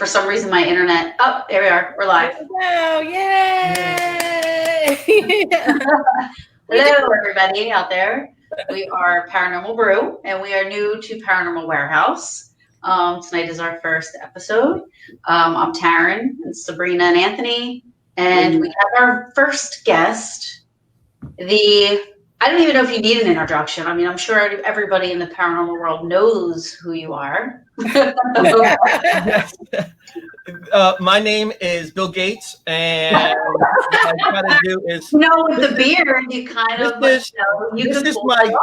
for some reason my internet. Oh, there we are. We're live. Oh, yay! Hello, everybody out there. We are Paranormal Brew, and we are new to Paranormal Warehouse. Tonight is our first episode. I'm Taryn, and Sabrina, and Anthony, and we have our first guest. I don't even know if you need an introduction. I mean, I'm sure everybody in the paranormal world knows who you are. Yes. My name is Bill Gates, and what I try to do is... with the beard, you kind of... This is my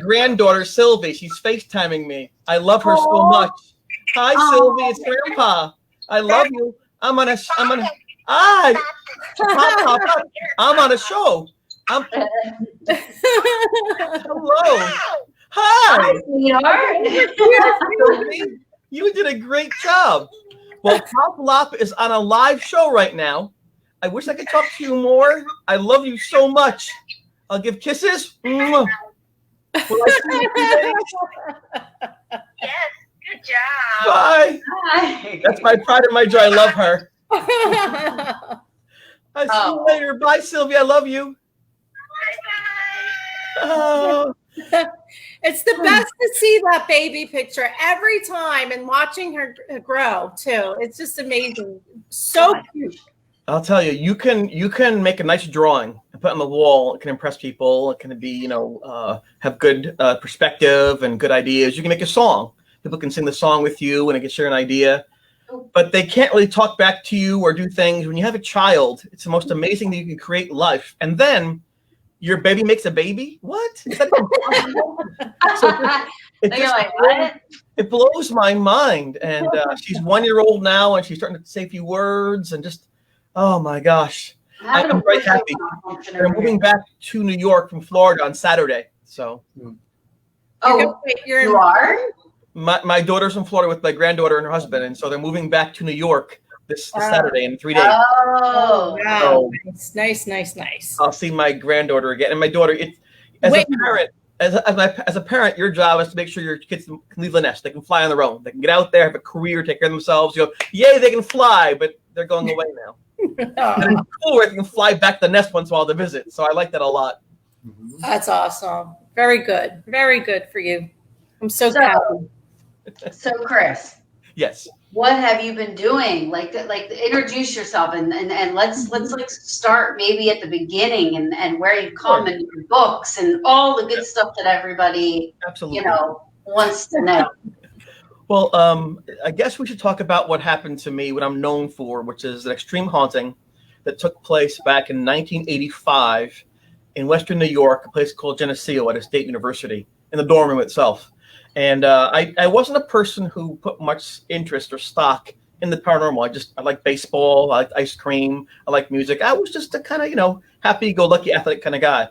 granddaughter, Sylvie. She's FaceTiming me. I love her so much. Hi, Sylvie. It's Grandpa. I love you. I'm on a show. Hello. Hi. You did a great job. Well, Pop Lop is on a live show right now. I wish I could talk to you more. I love you so much. I'll give kisses. Will I see you today? Yes, good job. Bye. Hi. That's my pride and my joy. I love her. I'll see you later. Bye, Sylvia. I love you. Bye-bye. Oh. It's the best to see that baby picture every time and watching her grow too. It's just amazing. So cute. I'll tell you, you can make a nice drawing and put it on the wall. It can impress people. It can be, have good perspective and good ideas. You can make a song. People can sing the song with you and it can share an idea. But they can't really talk back to you or do things. When you have a child, it's the most amazing that you can create life. And then your baby makes a baby? What? Is that it blows my mind. And she's 1 year old now, and she's starting to say a few words, and just, oh my gosh. I'm very happy. They're moving back to New York from Florida on Saturday. So. You are? My daughter's in Florida with my granddaughter and her husband, and so they're moving back to New York this Saturday in 3 days. Oh, wow. Nice. I'll see my granddaughter again. And my daughter, as a parent, your job is to make sure your kids can leave the nest. They can fly on their own. They can get out there, have a career, take care of themselves. You go, yay, they can fly, but they're going away now. And it's cool where they can fly back to the nest once in a while to visit. So I like that a lot. That's awesome. Very good. Very good for you. I'm so proud. So, Chris. Yes. What have you been doing? Like introduce yourself and let's start maybe at the beginning and where you come and your books and all the good stuff that everybody wants to know. Well, I guess we should talk about what happened to me, what I'm known for, which is an extreme haunting that took place back in 1985 in Western New York, a place called Geneseo at a state university, in the dorm room itself. And I wasn't a person who put much interest or stock in the paranormal. I like baseball, I like ice cream, I like music. I was just a kind of, happy-go-lucky athletic kind of guy.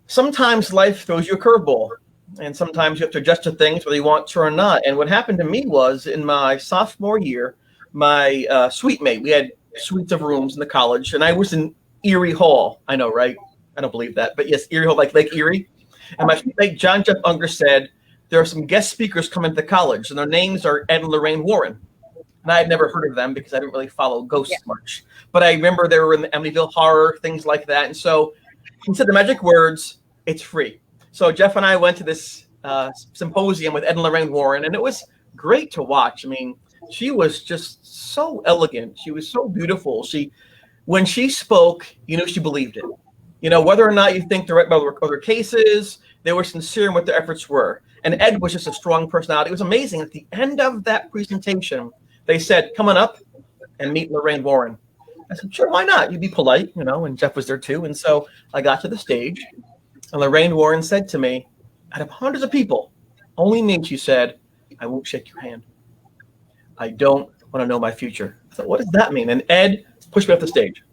Sometimes life throws you a curveball, and sometimes you have to adjust to things whether you want to or not. And what happened to me was in my sophomore year, my suite mate, we had suites of rooms in the college, and I was in Erie Hall. I know, right? I don't believe that, but yes, Erie Hall, like Lake Erie. And my suite mate, John Jeff Unger, said, there are some guest speakers coming to the college, and their names are Ed and Lorraine Warren. And I had never heard of them because I didn't really follow ghosts much. But I remember they were in the Amityville Horror, things like that. And so he said the magic words, it's free. So Jeff and I went to this symposium with Ed and Lorraine Warren, and it was great to watch. I mean, she was just so elegant. She was so beautiful. When she spoke, she believed it. Whether or not you think they're right about other cases, they were sincere in what their efforts were. And Ed was just a strong personality. It was amazing. At the end of that presentation, they said, come on up and meet Lorraine Warren. I said, sure, why not? You'd be polite, and Jeff was there too. And so I got to the stage, and Lorraine Warren said to me, out of hundreds of people, only me, she said, I won't shake your hand. I don't want to know my future. I thought, what does that mean? And Ed pushed me off the stage.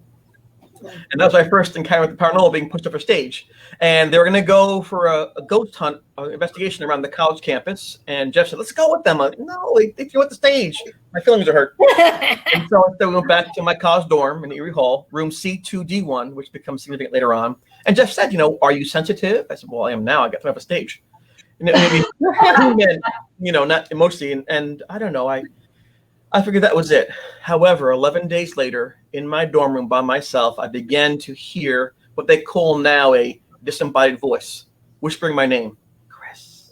And that was my first encounter with the paranormal, being pushed up a stage. And they were going to go for a ghost hunt, investigation around the college campus. And Jeff said, let's go with them. I'm like, no, they threw at the stage. My feelings are hurt. And so we went back to my college dorm in Erie Hall, room C2D1, which becomes significant later on. And Jeff said, are you sensitive? I said, well, I am now. I got thrown up a stage. And not emotionally. And I don't know. I figured that was it. However, 11 days later, in my dorm room by myself, I began to hear what they call now a disembodied voice, whispering my name, Chris.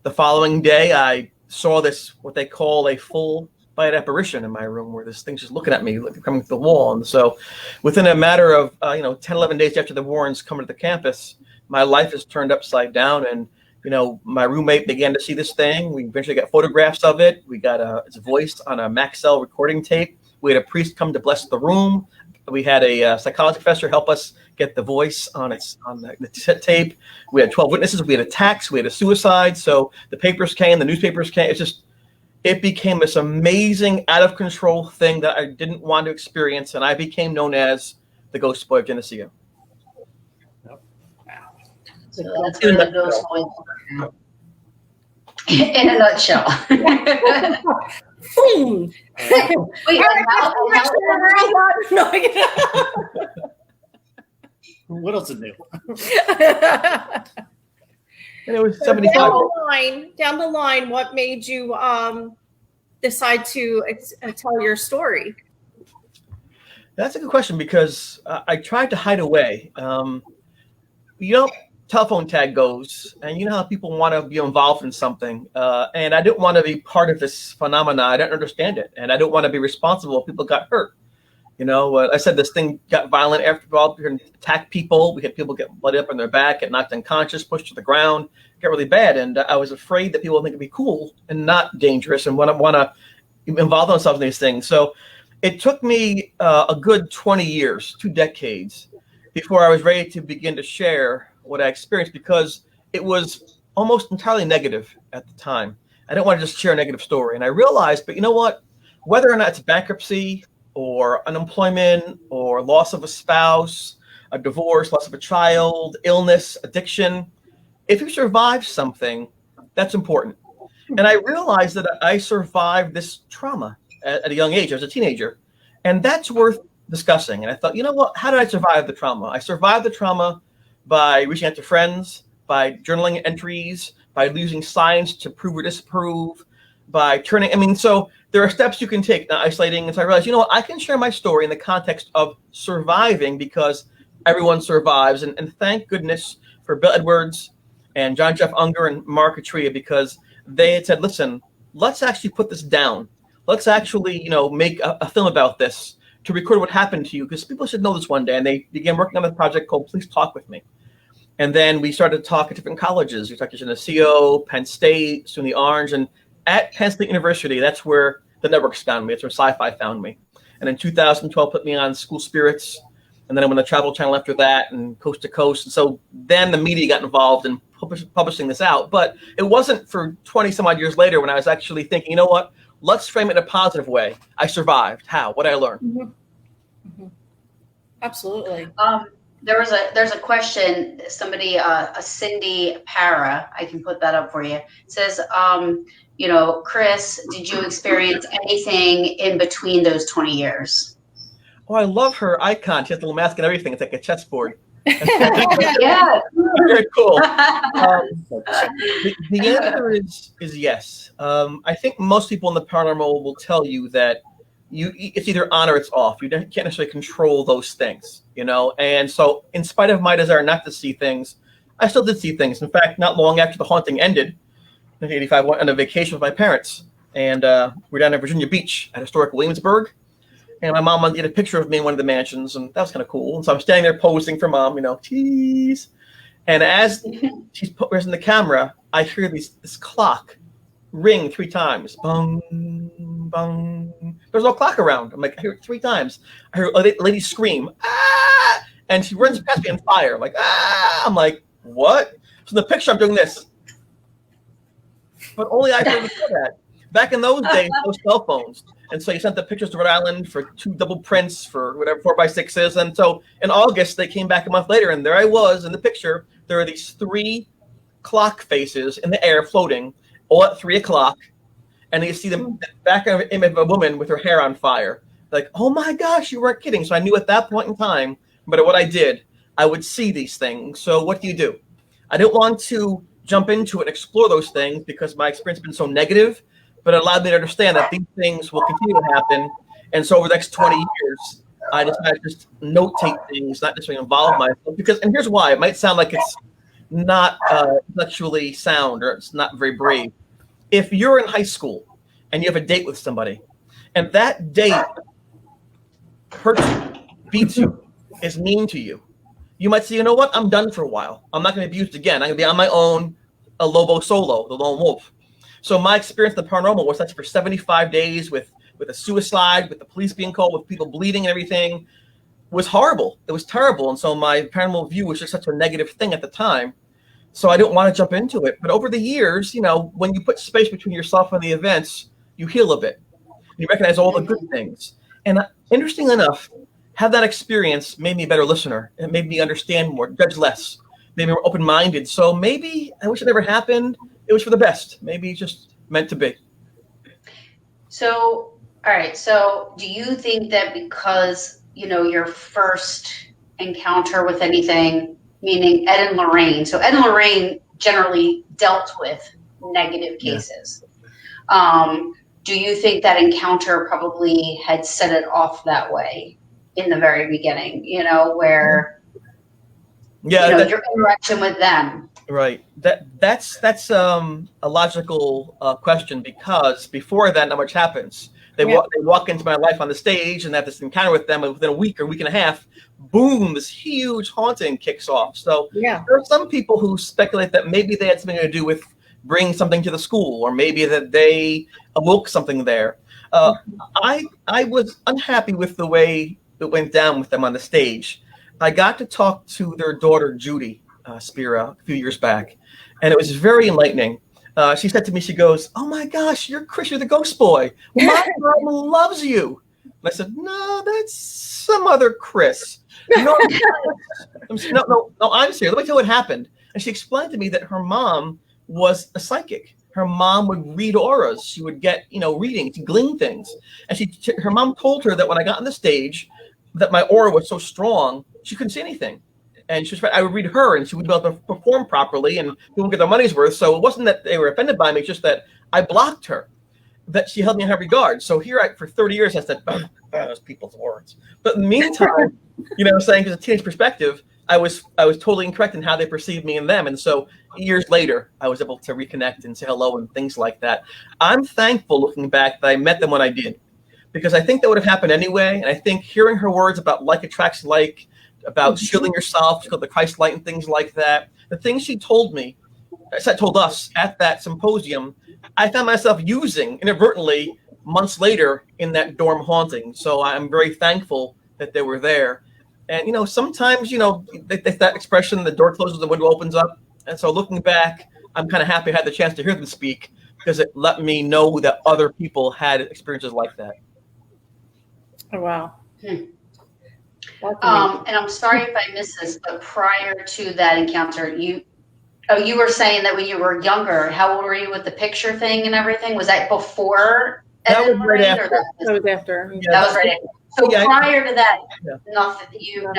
The following day, I saw this, what they call a full-bodied apparition in my room, where this thing's just looking at me, coming to the wall. And so within a matter of 10, 11 days after the Warrens coming to the campus, my life is turned upside down. And my roommate began to see this thing. We eventually got photographs of it. We got its voice on a Maxell recording tape. We had a priest come to bless the room. We had a psychology professor help us get the voice on the tape. We had 12 witnesses. We had attacks. We had a suicide. So the papers came. The newspapers came. It became this amazing, out of control thing that I didn't want to experience, and I became known as the Ghost Boy of Geneseo. So that's where the Ghost Boy in a nutshell. Boom. Wait, What else is new? And it was 75. Down the line, what made you decide to tell your story? That's a good question, because I tried to hide away. Telephone tag goes, and you know how people want to be involved in something. And I didn't want to be part of this phenomena. I didn't understand it. And I don't want to be responsible if people got hurt. I said this thing got violent after all. We attacked people. We had people get blood up on their back, get knocked unconscious, pushed to the ground, get really bad. And I was afraid that people would think it'd be cool and not dangerous and want to involve themselves in these things. So it took me a good 20 years, 2 decades, before I was ready to begin to share what I experienced, because it was almost entirely negative at the time. I didn't want to just share a negative story. And I realized, but you know what? Whether or not it's bankruptcy or unemployment or loss of a spouse, a divorce, loss of a child, illness, addiction, if you survive something, that's important. And I realized that I survived this trauma at a young age. I was a teenager. And that's worth discussing. And I thought, you know what? How did I survive the trauma? I survived the trauma by reaching out to friends, by journaling entries, by using science to prove or disprove, by turning. So there are steps you can take, not isolating. And so I realized, you know what? I can share my story in the context of surviving, because everyone survives. And thank goodness for Bill Edwards and John Jeff Unger and Mark Atria, because they had said, listen, let's actually put this down. Let's actually, make a film about this to record what happened to you, because people should know this one day. And they began working on a project called Please Talk With Me. And then we started to talk at different colleges. We talked at Geneseo, Penn State, SUNY Orange. And at Penn State University, that's where the networks found me. That's where Syfy found me. And in 2012, put me on School Spirits. And then I went to Trvl Channel after that, and Coast to Coast. And so then the media got involved in publishing this out. But it wasn't for 20 some odd years later when I was actually thinking, you know what? Let's frame it in a positive way. I survived. How? What did I learn? Mm-hmm. Mm-hmm. Absolutely. There's a question. Somebody, a Cindy Para, I can put that up for you. It says, Chris, did you experience anything in between those 20 years? Oh, I love her icon. She has a little mask and everything. It's like a chessboard. Yeah. Very cool. The answer is yes. I think most people in the paranormal will tell you that it's either on or it's off. You can't necessarily control those things, And so in spite of my desire not to see things, I still did see things. In fact, not long after the haunting ended, in 1985, I went on a vacation with my parents. And we're down at Virginia Beach at historic Williamsburg. And my mom wanted to get a picture of me in one of the mansions, and that was kind of cool. And so I'm standing there posing for mom, cheese. And as she's raising the camera, I hear this clock ring 3 times. Bung, bung. There's no clock around. I'm like, I hear it 3 times. I hear a lady scream, ah! And she runs past me on fire. I'm like, ah! I'm like, what? So in the picture, I'm doing this. But only I could do that. Back in those days, no cell phones. And so you sent the pictures to Rhode Island for 2 double prints for whatever 4x6s. And so in August, they came back a month later, and there I was in the picture. There are these 3 clock faces in the air floating, all at 3 o'clock. And you see the back of a woman with her hair on fire. Like, oh my gosh, you weren't kidding. So I knew at that point in time, no matter what I did, I would see these things. So what do? I didn't want to jump into it and explore those things because my experience has been so negative. but it allowed me to understand that these things will continue to happen. And so over the next 20 years, I decided to just notate things, not necessarily involve myself. Because, and here's why: it might sound like it's not intellectually sound or it's not very brave. If you're in high school and you have a date with somebody, and that date hurts you, beats you, is mean to you, you might say, you know what, I'm done for a while. I'm not going to be abused again. I'm going to be on my own, a lobo solo, the lone wolf. So my experience in the paranormal was such for 75 days with a suicide, with the police being called, with people bleeding and everything, was horrible. It was terrible. And so my paranormal view was just such a negative thing at the time. So I didn't want to jump into it. But over the years, you know, when you put space between yourself and the events, you heal a bit. You recognize all the good things. And interestingly enough, have that experience made me a better listener. It made me understand more, judge less, made me more open-minded. So maybe I wish it never happened. It was for the best. Maybe it's just meant to be. So, all right. So do you think that because, you know, your first encounter with anything, meaning Ed and Lorraine, so Ed and Lorraine generally dealt with negative cases. Do you think that encounter probably had set it off that way in the very beginning, you know, where, your interaction with them? Right. That's a logical question, because before that, not much happens. They walk into my life on the stage and have this encounter with them, and within a week or week and a half, boom, this huge haunting kicks off. So there are some people who speculate that maybe they had something to do with bringing something to the school, or maybe that they awoke something there. I was unhappy with the way it went down with them on the stage. I got to talk to their daughter, Judy Spira, a few years back, and it was very enlightening. She said to me, she goes, "Oh my gosh, you're Chris, you're the ghost boy. My mom loves you." And I said, "No, that's some other Chris." No, I'm serious. Let me tell you what happened. And she explained to me that her mom was a psychic. Her mom would read auras. She would get, readings, glean things. And her mom told her that when I got on the stage, that my aura was so strong, she couldn't see anything. And she was I would read her, and she would be able to perform properly, and people would get their money's worth. So it wasn't that they were offended by me; it's just that I blocked her. That she held me in high regard. So here, for 30 years, I said, "Those people's words." But in the meantime, saying from a teenage perspective, I was totally incorrect in how they perceived me and them. And so years later, I was able to reconnect and say hello and things like that. I'm thankful, looking back, that I met them when I did, because I think that would have happened anyway. And I think hearing her words about like attracts like, about shielding yourself, the Christ light and things like that, the things she told us at that symposium, I found myself using inadvertently months later in that dorm haunting. So I'm very thankful that they were there. And, sometimes, that expression, the door closes, the window opens up. And so looking back, I'm kind of happy I had the chance to hear them speak, because it let me know that other people had experiences like that. Oh, wow. And I'm sorry if I missed this, but prior to that encounter, you were saying that when you were younger, how old were you with the picture thing and everything? Was that before? That was right after. That was after. Yeah, that was right after. So prior to that, nothing. You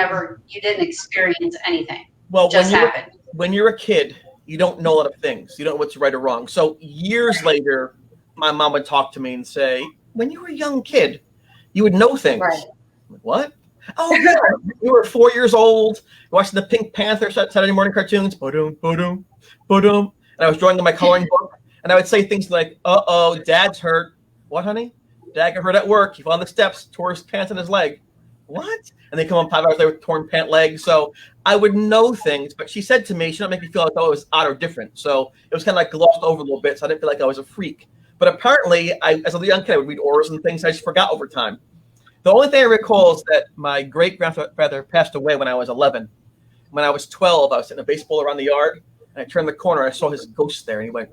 didn't experience anything. Well, just happened. When you're a kid, you don't know a lot of things. You don't know what's right or wrong. So years later, my mom would talk to me and say, "When you were a young kid, you would know things." Right. I'm like, what? Oh, yeah. You were 4 years old, watching the Pink Panther Saturday morning cartoons. Ba-dum, ba-dum, ba-dum. And I was drawing in my coloring book. And I would say things like, "Uh-oh, Dad's hurt." "What, honey?" "Dad got hurt at work. He fell on the steps, tore his pants in his leg." "What?" And they come on 5 hours later with torn pant legs. So I would know things. But she said to me, she didn't make me feel like I was odd or different. So it was kind of like glossed over a little bit. So I didn't feel like I was a freak. But apparently, as a young kid, I would read auras and things I just forgot over time. The only thing I recall is that my great-grandfather passed away when I was 11. When I was 12, I was hitting a baseball around the yard, and I turned the corner, I saw his ghost there, and he went,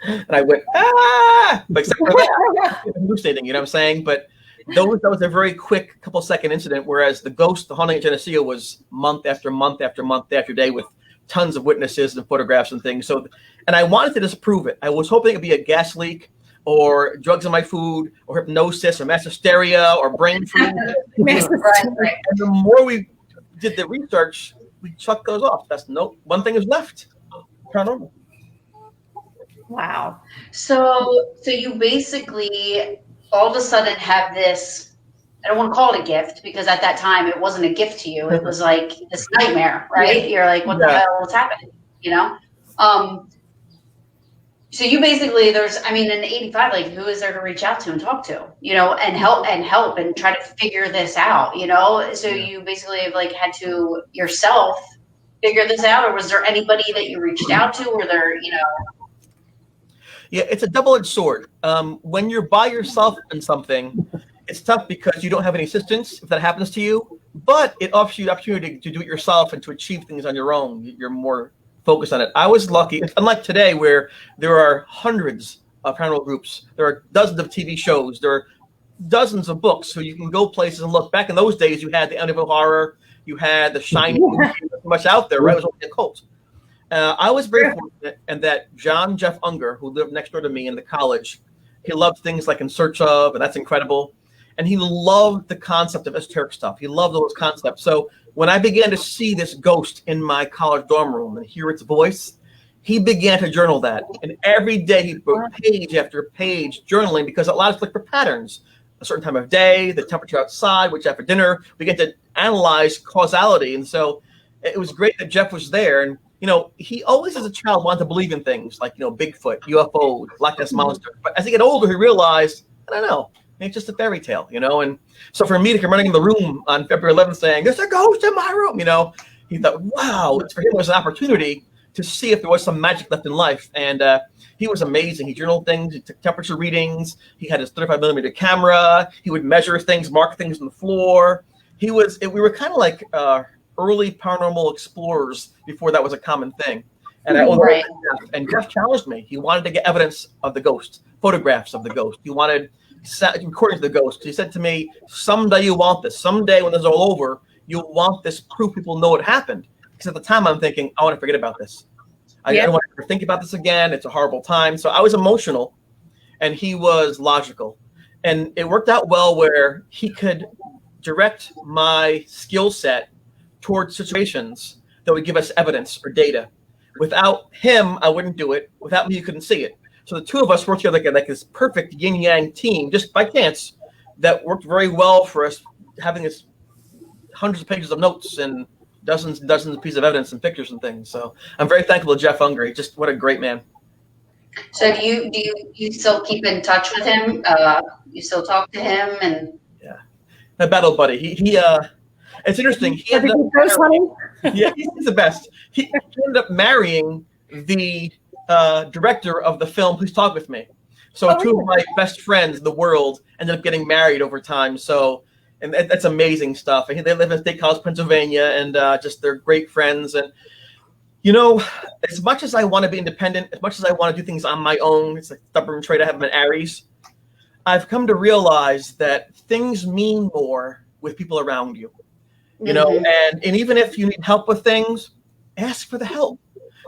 and I went, "Ah!" But except for that, hallucinating, you know what I'm saying? But that was a very quick couple-second incident, whereas the haunting at Geneseo was month after month after month after day with tons of witnesses and photographs and things. So, and I wanted to disprove it. I was hoping it would be a gas leak, or drugs in my food, or hypnosis, or mass hysteria, or brain food. And the more we did the research, we chucked those off. One thing is left. Paranormal. Wow. So you basically all of a sudden have this. I don't want to call it a gift because at that time it wasn't a gift to you. It was like this nightmare, right? Yeah. You're like, what the hell is happening? You know? So you basically in 85, like who is there to reach out to and talk to, and help and try to figure this out, So you basically have like had to yourself figure this out, or was there anybody that you reached out to? Were there, Yeah, it's a double-edged sword. When you're by yourself in something, it's tough because you don't have any assistance if that happens to you, but it offers you the opportunity to do it yourself and to achieve things on your own. You're more focused on it. I was lucky, unlike today where there are hundreds of paranormal groups, there are dozens of TV shows, there are dozens of books, so you can go places and look. Back in those days, you had the Amityville Horror, you had the Shining, much out there, right? It was only a cult. I was very fortunate in that Jeff Unger, who lived next door to me in the college, he loved things like In Search Of, and that's incredible. And he loved the concept of esoteric stuff. He loved those concepts. So when I began to see this ghost in my college dorm room and hear its voice, he began to journal that. And every day he wrote page after page journaling because it allowed us to look for patterns. A certain time of day, the temperature outside, which after dinner, we get to analyze causality. And so it was great that Jeff was there. And he always, as a child, wanted to believe in things like, Bigfoot, UFOs, Loch Ness Monster. But as he got older, he realized, I don't know, it's just a fairy tale, And so for me to come running in the room on February 11th saying, there's a ghost in my room, he thought, wow, for him it was an opportunity to see if there was some magic left in life. And he was amazing. He journaled things, he took temperature readings, he had his 35 millimeter camera, he would measure things, mark things on the floor. We were kind of like early paranormal explorers before that was a common thing. And and Jeff challenged me. He wanted to get evidence of the ghost, photographs of the ghost. He wanted recordings of the ghost. He said to me, someday you want this. Someday when this is all over, you'll want this proof people know it happened. Because at the time I'm thinking, I want to forget about this. I don't want to ever think about this again. It's a horrible time. So I was emotional and he was logical. And it worked out well where he could direct my skill set towards situations that would give us evidence or data. Without him, I wouldn't do it. Without me, you couldn't see it. So the two of us worked together like this perfect yin-yang team, just by chance, that worked very well for us, having this hundreds of pages of notes and dozens and dozens of pieces of evidence and pictures and things. So I'm very thankful to Jeff Unger. Just what a great man. So do you still keep in touch with him? You still talk to him? And yeah, my battle buddy. He it's interesting. He's the best. He ended up marrying the director of the film Please Talk With Me. So two of my best friends in the world ended up getting married over time. So, and that's amazing stuff. They live in State College, Pennsylvania, and just they're great friends. And as much as I want to be independent, as much as I want to do things on my own, it's a stubborn trait I have in Aries. I've come to realize that things mean more with people around you. And even if you need help with things, ask for the help.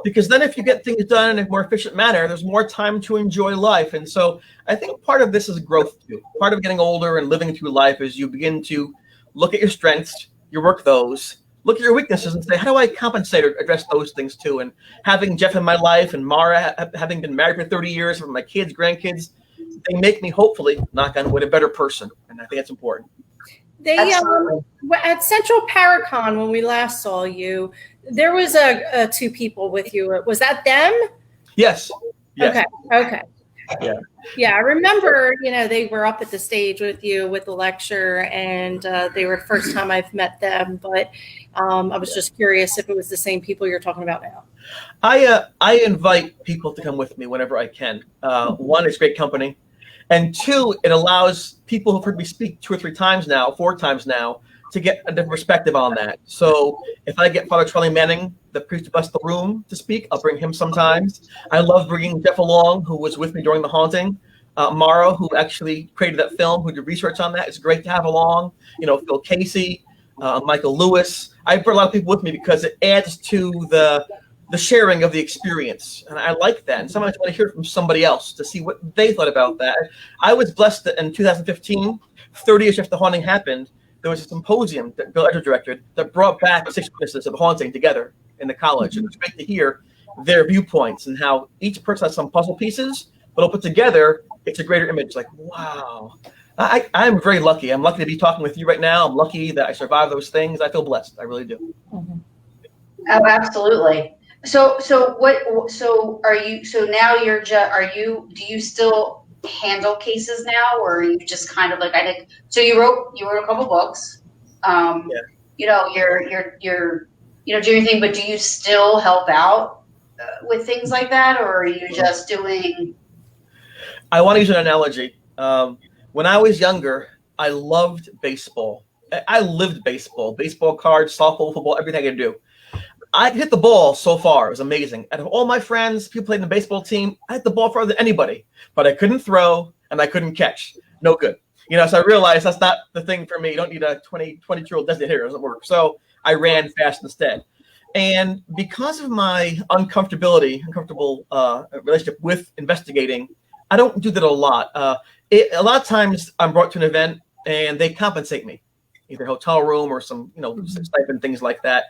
Because then if you get things done in a more efficient manner, there's more time to enjoy life. And so I think part of this is growth too. Part of getting older and living through life is you begin to look at your strengths, you work those, look at your weaknesses and say, how do I compensate or address those things too? And having Jeff in my life and Mara, having been married for 30 years with my kids, grandkids, they make me hopefully, knock on wood, a better person. And I think that's important. They at Central Paracon when we last saw you, there was two people with you. Was that them? Yes. Okay. Yeah. I remember. They were up at the stage with you with the lecture, and they were the first time I've met them. But I was just curious if it was the same people you're talking about now. I invite people to come with me whenever I can. One, it's great company. And two, it allows people who've heard me speak 2 or 3 times now, 4 times now, to get a different perspective on that. So if I get Father Charlie Manning, the priest who blessed the room, to speak, I'll bring him sometimes. I love bringing Jeff along, who was with me during the haunting. Mara, who actually created that film, who did research on that. It's great to have along. Phil Casey, Michael Lewis. I brought a lot of people with me because it adds to the sharing of the experience. And I like that. And sometimes I want to hear from somebody else to see what they thought about that. I was blessed that in 2015, 30 years after the haunting happened, there was a symposium that Bill Edger directed that brought back 6 witnesses of the haunting together in the college. It was great to hear. their viewpoints and how each person has some puzzle pieces, but all put together, it's a greater image. Like, wow. I'm very lucky. I'm lucky to be talking with you right now. I'm lucky that I survived those things. I feel blessed. I really do. Mhm. Oh, absolutely. So are you, so now you're do you still handle cases now, or are you just kind of like, I think, so you wrote a couple books, Yeah. you're doing your thing, but do you still help out with things like that, or are you just doing? I want to use an analogy. When I was younger, I loved baseball. I lived baseball cards, softball, football, everything I could do. I hit the ball so far. It was amazing. Out of all my friends, people played in the baseball team, I hit the ball farther than anybody, but I couldn't throw and I couldn't catch. No good. So I realized that's not the thing for me. You don't need a 22-year-old designated hitter. It doesn't work. So I ran fast instead. And because of my uncomfortable relationship with investigating, I don't do that a lot. A lot of times I'm brought to an event and they compensate me, either hotel room or some, stipend, things like that.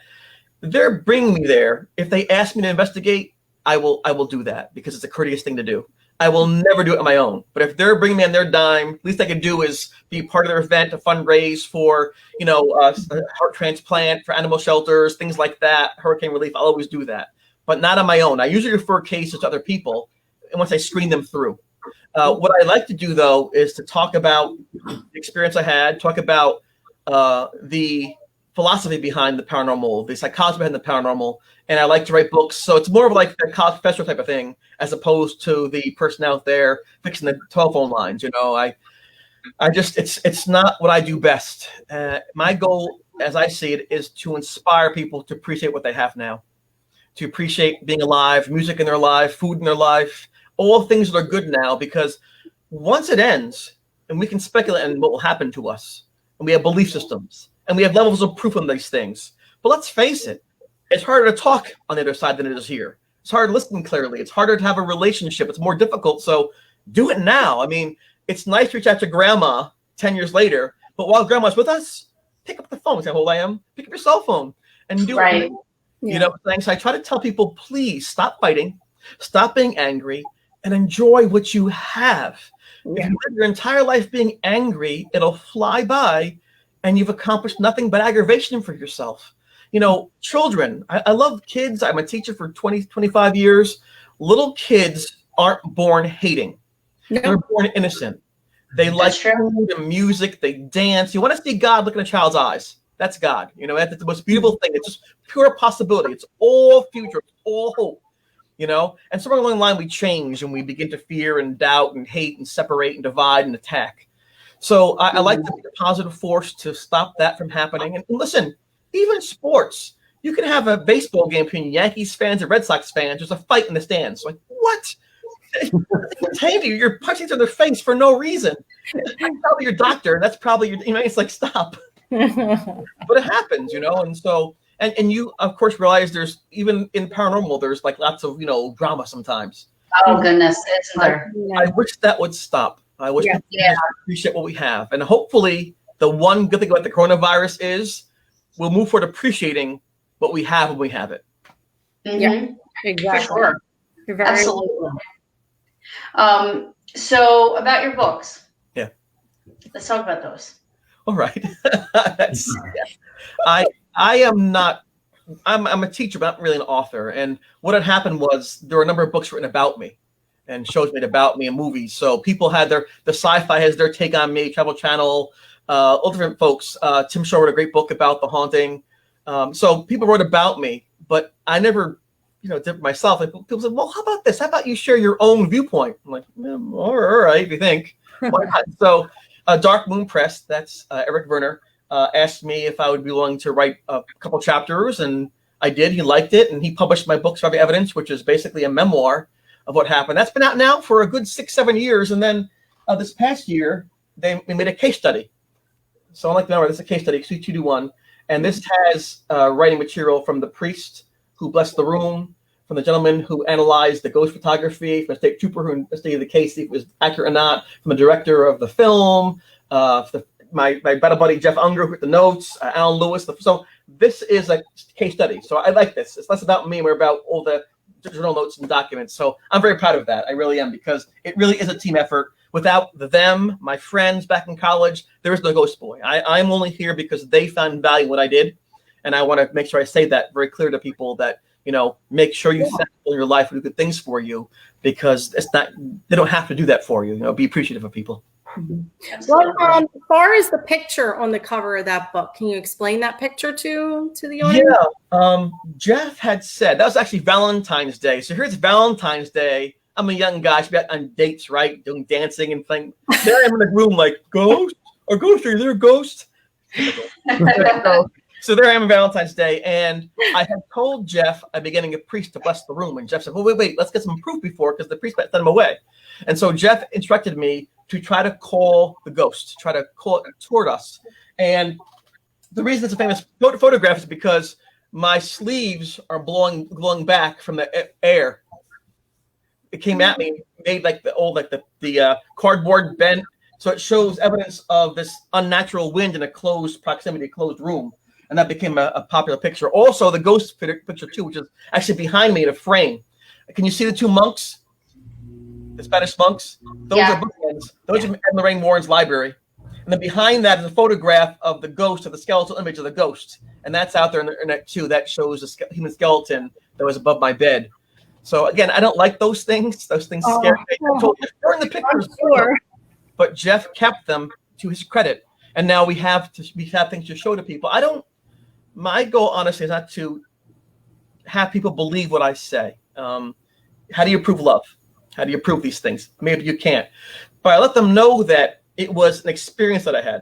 They're bringing me there. If they ask me to investigate, I will do that because it's a courteous thing to do. I will never do it on my own. But if they're bringing me on their dime, least I can do is be part of their event, to fundraise for, a heart transplant, for animal shelters, things like that, hurricane relief. I'll always do that, but not on my own. I usually refer cases to other people, and once I screen them through. What I like to do, though, is to talk about the experience I had, talk about the philosophy behind the paranormal, the psychology behind the paranormal, and I like to write books. So it's more of like a college professor type of thing, as opposed to the person out there fixing the telephone lines. I just, it's not what I do best. My goal, as I see it, is to inspire people to appreciate what they have now, to appreciate being alive, music in their life, food in their life, all things that are good now, because once it ends, and we can speculate on what will happen to us, and we have belief systems, and we have levels of proof on these things. But let's face it, it's harder to talk on the other side than it is here. It's harder to listen clearly. It's harder to have a relationship. It's more difficult. So do it now. I mean, it's nice to reach out to grandma 10 years later, but while grandma's with us, pick up the phone. Say how old I am. Pick up your cell phone and do it. Yeah. So I try to tell people, please stop fighting, stop being angry, and enjoy what you have. Yeah. If you live your entire life being angry, it'll fly by, and you've accomplished nothing but aggravation for yourself. Children, I love kids. I'm a teacher for 25 years. Little kids aren't born hating. No. They're born innocent. They like food and music. They dance. You want to see God look in a child's eyes. That's God. That's the most beautiful thing. It's just pure possibility. It's all future. It's all hope. And somewhere along the line, we change and we begin to fear and doubt and hate and separate and divide and attack. So I like to be a positive force to stop that from happening. And listen, even sports, you can have a baseball game between Yankees fans and Red Sox fans. There's a fight in the stands. Like, what? You're punching each other in the face for no reason. That's probably your doctor. That's probably your, it's like, stop. But it happens, and so, and you, of course, realize there's, even in paranormal, there's like lots of, drama sometimes. Oh, goodness. Isn't there? I wish that would stop. I wish people appreciate what we have. And hopefully the one good thing about the coronavirus is we'll move forward appreciating what we have when we have it. Mm-hmm. Yeah, exactly. For sure. Absolutely. So about your books. Yeah. Let's talk about those. All right. I'm a teacher, but not really an author. And what had happened was there were a number of books written about me and shows made about me and movies. So people had the Syfy has their take on me, Trvl Channel, all different folks. Tim Shaw wrote a great book about the haunting. So people wrote about me, but I never, did it myself. And people said, well, how about this? How about you share your own viewpoint? I'm like, all right, if you think. Why not? So Dark Moon Press, that's Eric Werner, asked me if I would be willing to write a couple chapters, and I did. He liked it, and he published my book, Surviving Evidence, which is basically a memoir of what happened. That's been out now for a good 6-7 years, and then this past year, we made a case study. So I like the number. This is a case study, C2D1, and this has writing material from the priest who blessed the room, from the gentleman who analyzed the ghost photography, from the state trooper who investigated the case, see if it was accurate or not, from the director of the film, my better buddy Jeff Unger who wrote the notes, Alan Lewis. So this is a case study. So I like this. It's less about me, more about all the journal notes and documents. So I'm very proud of that. I really am, because it really is a team effort. Without them, my friends back in college, there is no Ghost Boy. I'm only here because they found value in what I did. And I want to make sure I say that very clear to people that, make sure you set people in your life who do good things for you, because they don't have to do that for you. Be appreciative of people. Well, as far as the picture on the cover of that book, can you explain that picture to the audience? Yeah. Jeff had said that was actually Valentine's Day. So here's Valentine's Day. I'm a young guy. I should be on dates, right? Doing dancing and playing. There I am in the room, like, ghost? Are there a ghost? So there I am on Valentine's Day, and I had told Jeff I'd be getting a priest to bless the room. And Jeff said, well, wait, let's get some proof before, because the priest might send him away. And so Jeff instructed me to try to call the ghost, try to call it toward us. And the reason it's a famous photograph is because my sleeves are blowing back from the air. It came at me, made like the cardboard bent. So it shows evidence of this unnatural wind in a closed proximity, closed room. And that became a popular picture. Also, the ghost picture too, which is actually behind me in a frame. Can you see the two monks? The Spanish monks? Those are bookends. Those are in Lorraine Warren's library. And then behind that is a photograph of the ghost, of the skeletal image of the ghost. And that's out there on the internet too. That shows a human skeleton that was above my bed. So again, I don't like those things. Those things scare me. I told you, they're in the pictures. Sure. But Jeff kept them to his credit. And now we have things to show to people. My goal, honestly, is not to have people believe what I say. How do you prove love? How do you prove these things? Maybe you can't. But I let them know that it was an experience that I had.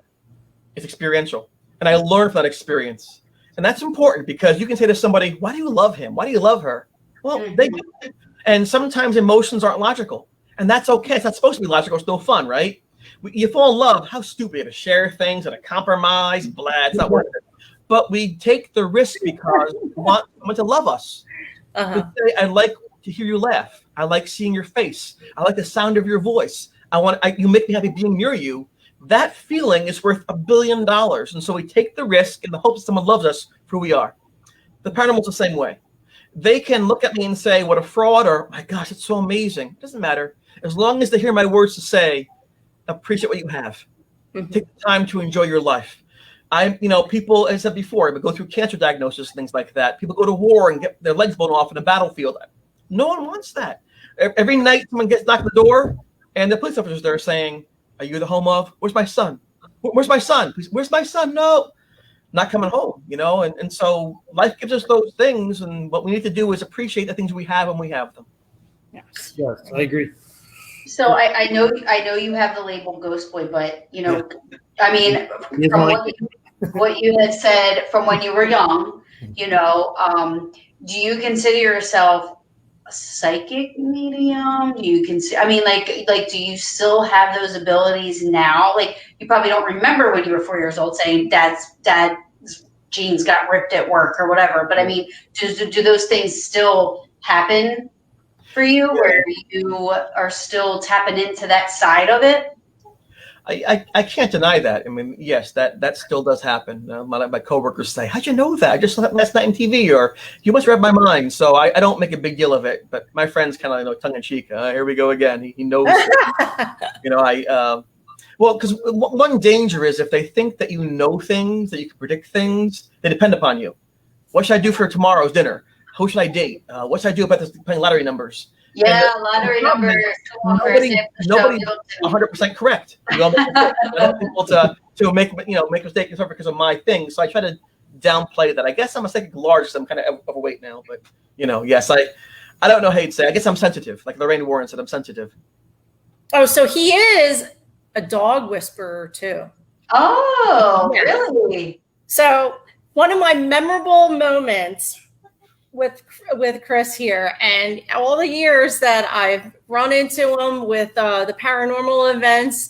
It's experiential. And I learned from that experience. And that's important, because you can say to somebody, why do you love him? Why do you love her? Well, they do. And sometimes emotions aren't logical. And that's okay. It's not supposed to be logical. It's no fun, right? You fall in love. How stupid to share things and a compromise. Blah, it's not worth it. But we take the risk because we want someone to love us. To say, I like to hear you laugh. I like seeing your face. I like the sound of your voice. You make me happy being near you. That feeling is worth $1 billion. And so we take the risk in the hope that someone loves us for who we are. The paranormal's the same way. They can look at me and say, what a fraud, or my gosh, it's so amazing. It doesn't matter. As long as they hear my words to say, appreciate what you have. Take the time to enjoy your life. People, as I said before, go through cancer diagnosis, things like that. People go to war and get their legs blown off in a battlefield. No one wants that. Every night someone gets knocked at the door and the police officer's there saying, are you the home of? Where's my son? Where's my son? Where's my son? No, not coming home, And so life gives us those things. And what we need to do is appreciate the things we have when we have them. Yes, I agree. So I know you have the label Ghost Boy, but I mean, from what you had said from when you were young, do you consider yourself a psychic medium? Do you consider? I mean, do you still have those abilities now? Like, you probably don't remember when you were 4 years old saying dad's jeans got ripped at work or whatever. But I mean, do those things still happen for you, where you are still tapping into that side of it? I can't deny that. I mean, yes, that still does happen. My coworkers say, how'd you know that? I just saw that last night on TV, or you must read my mind. So I don't make a big deal of it, but my friends kind of tongue in cheek. Here we go again. He knows. Because one danger is if they think that you know things, that you can predict things, they depend upon you. What should I do for tomorrow's dinner? Who should I date? What should I do about this playing lottery numbers? Yeah, lottery numbers. Nobody's 100% correct. I want people to make mistakes because of my thing. So I try to downplay that. I guess I'm a psychic large, so I'm kind of overweight now. But yes, I don't know how you'd say. I guess I'm sensitive. Like Lorraine Warren said, I'm sensitive. Oh, so he is a dog whisperer too. Oh, really? So one of my memorable moments with Chris here, and all the years that I've run into him with the paranormal events,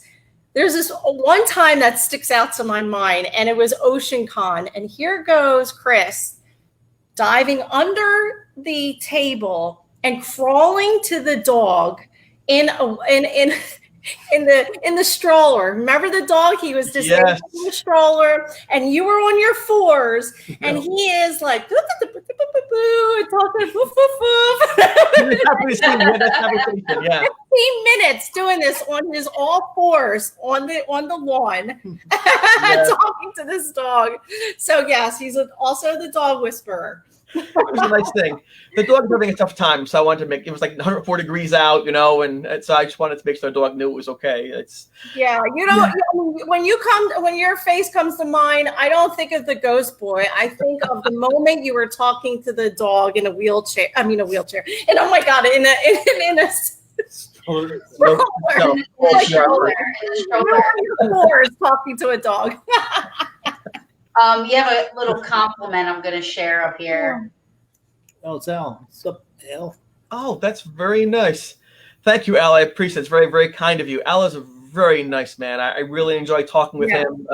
there's this one time that sticks out to my mind, and it was Ocean Con. And here goes Chris diving under the table and crawling to the dog in the stroller. Remember the dog? He was just in the stroller, and you were on your fours, and he is like boo, and talking, woof, woof, woof. Yeah. 15 minutes doing this on his all fours on the lawn, talking to this dog. So yes, he's also the dog whisperer. It was a nice thing. The dog was having a tough time, so I wanted to make it was like 104 degrees out, and so I just wanted to make sure the dog knew it was okay. When your face comes to mind, I don't think of the ghost boy. I think of the moment you were talking to the dog in a wheelchair. And oh my god, in a talking to a dog. You have a little compliment I'm going to share up here. Oh, it's Al. What's up, Al? Oh, that's very nice. Thank you, Al. I appreciate it. It's very, very kind of you. Al is a very nice man. I really enjoy talking with him.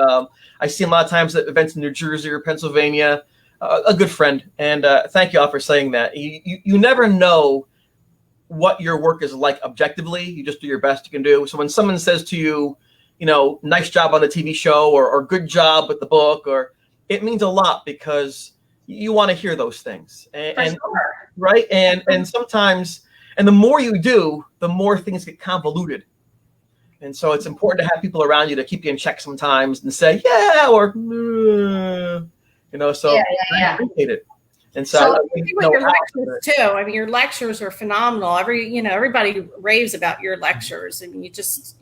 I see him a lot of times at events in New Jersey or Pennsylvania. A good friend. And thank you, Al, for saying that. You never know what your work is like objectively. You just do your best you can do. So when someone says to you, nice job on the TV show or good job with the book, or it means a lot because you want to hear those things. And sure. Right. And sometimes, and the more you do, the more things get convoluted. And so it's important to have people around you to keep you in check sometimes and say, yeah, or, so I appreciate it. And so your lectures too. I mean, your lectures are phenomenal. Everybody raves about your lectures. I mean,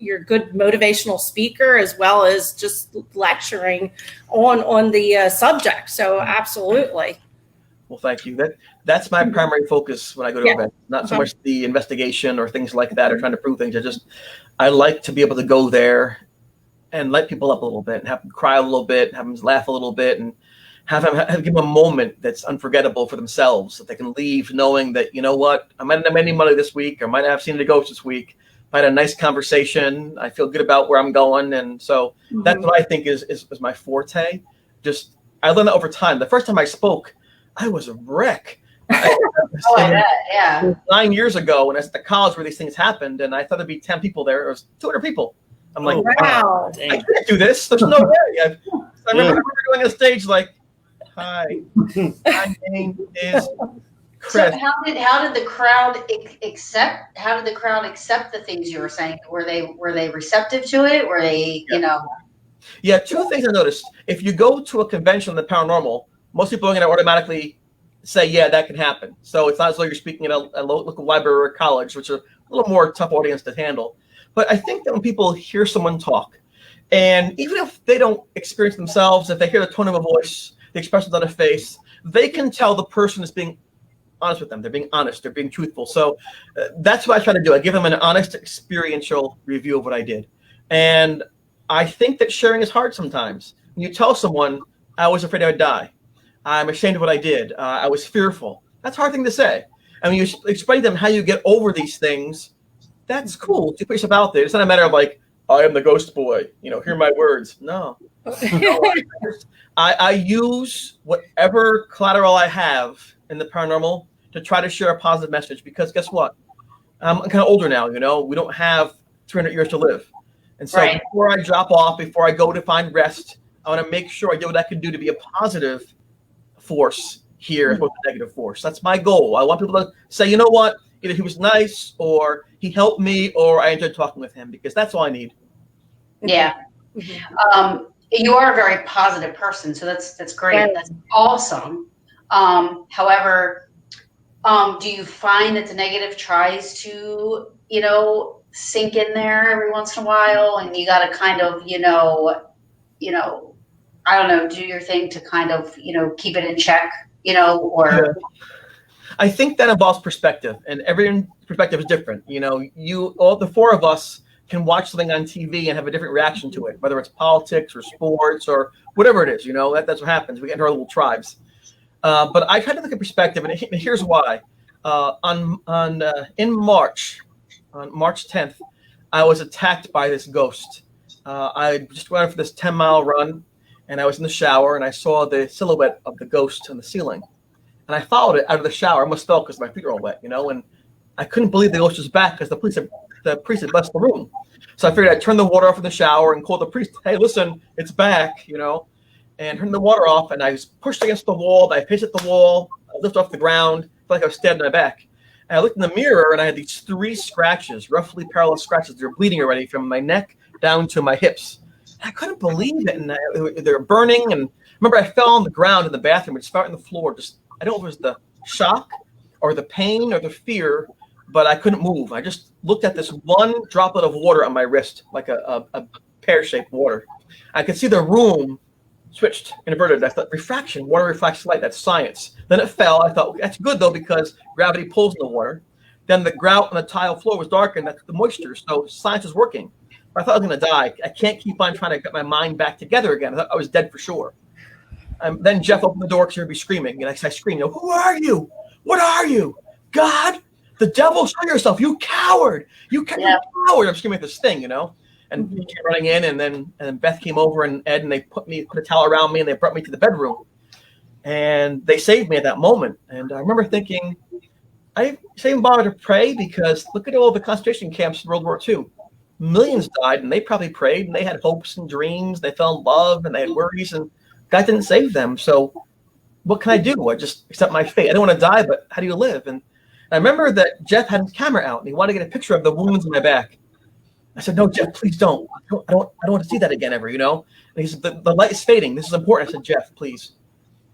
you're a good motivational speaker as well as just lecturing on the subject. So absolutely. Well, thank you. That's my primary focus when I go to events. Not so much the investigation or things like that or trying to prove things. I like to be able to go there and light people up a little bit and have them cry a little bit, have them laugh a little bit, and give them a moment that's unforgettable for themselves, that they can leave knowing that, you know what, I might not have made any money this week, or might not have seen the ghost this week. I had a nice conversation. I feel good about where I'm going. And so that's what I think is my forte. I learned that over time. The first time I spoke, I was a wreck. I bet, yeah. 9 years ago when I was at the college where these things happened, and I thought there'd be 10 people there. There was 200 people. I'm like, wow, I can't do this. There's no way. I remember going on stage like, hi, my name is Chris. So how did the crowd accept? How did the crowd accept the things you were saying? Were they receptive to it? Were they, Yeah, two things I noticed. If you go to a convention on the paranormal, most people are going to automatically say, yeah, that can happen. So it's not as though you're speaking at a local library or college, which are a little more tough audience to handle. But I think that when people hear someone talk, and even if they don't experience themselves, if they hear the tone of a voice, the expressions on a face, they can tell the person is being honest with them. They're being honest. They're being truthful. So that's what I try to do. I give them an honest experiential review of what I did. And I think that sharing is hard sometimes. When you tell someone, I was afraid I would die. I'm ashamed of what I did. I was fearful. That's a hard thing to say. I mean, you explain to them how you get over these things. That's cool. You put yourself out there. It's not a matter of like, I am the ghost boy. Hear my words. No. I use whatever collateral I have in the paranormal to try to share a positive message, because guess what? I'm kind of older now, we don't have 300 years to live. And so before I drop off, before I go to find rest, I want to make sure I do what I can do to be a positive force here as opposed to a negative force. That's my goal. I want people to say, you know what? Either he was nice or he helped me or I enjoyed talking with him, because that's all I need. Yeah. You are a very positive person, so that's great. Right. That's awesome. However, do you find that the negative tries to, sink in there every once in a while, and you got to kind of, I don't know, do your thing to kind of, keep it in check, or. Yeah. I think that involves perspective, and everyone's perspective is different. All the four of us can watch something on TV and have a different reaction to it, whether it's politics or sports or whatever it is. That's what happens. We get into our little tribes. But I try to look at perspective, and here's why. In March, on March 10th, I was attacked by this ghost. I just went for this 10-mile run, and I was in the shower, and I saw the silhouette of the ghost on the ceiling. And I followed it out of the shower. I almost fell because my feet were all wet, and I couldn't believe the ghost was back because the priest had left the room. So I figured I'd turn the water off in the shower and call the priest, hey, listen, it's back, and turn the water off. And I was pushed against the wall. I pitched at the wall. I lift off the ground, felt like I was stabbed in my back. And I looked in the mirror, and I had these 3 scratches, roughly parallel scratches. They were bleeding already from my neck down to my hips. I couldn't believe it, and they were burning. And remember, I fell on the ground in the bathroom. It just fell on the floor. I don't know if it was the shock or the pain or the fear, but I couldn't move. I just looked at this one droplet of water on my wrist, like a pear-shaped water. I could see the room switched, inverted. I thought, refraction, water reflects light. That's science. Then it fell. I thought, that's good, though, because gravity pulls in the water. Then the grout on the tile floor was darkened. That's the moisture. So science is working. I thought I was going to die. I can't keep on trying to get my mind back together again. I thought I was dead for sure. Then Jeff opened the door because he heard me screaming. And I screamed, who are you? What are you? God? The devil? Show yourself. You coward. You coward. I'm screaming at this thing, And he came running in, and then Beth came over, and Ed, and they put a towel around me, and they brought me to the bedroom. And they saved me at that moment. And I remember thinking, I didn't even bother to pray, because look at all the concentration camps in World War II. Millions died, and they probably prayed, and they had hopes and dreams. They fell in love, and they had worries, and God didn't save them. So what can I do? I just accept my fate. I don't want to die, but how do you live? And I remember that Jeff had his camera out, and he wanted to get a picture of the wounds in my back. I said, no, Jeff, please don't. I don't want to see that again ever, And he said, the light is fading. This is important. I said, Jeff, please,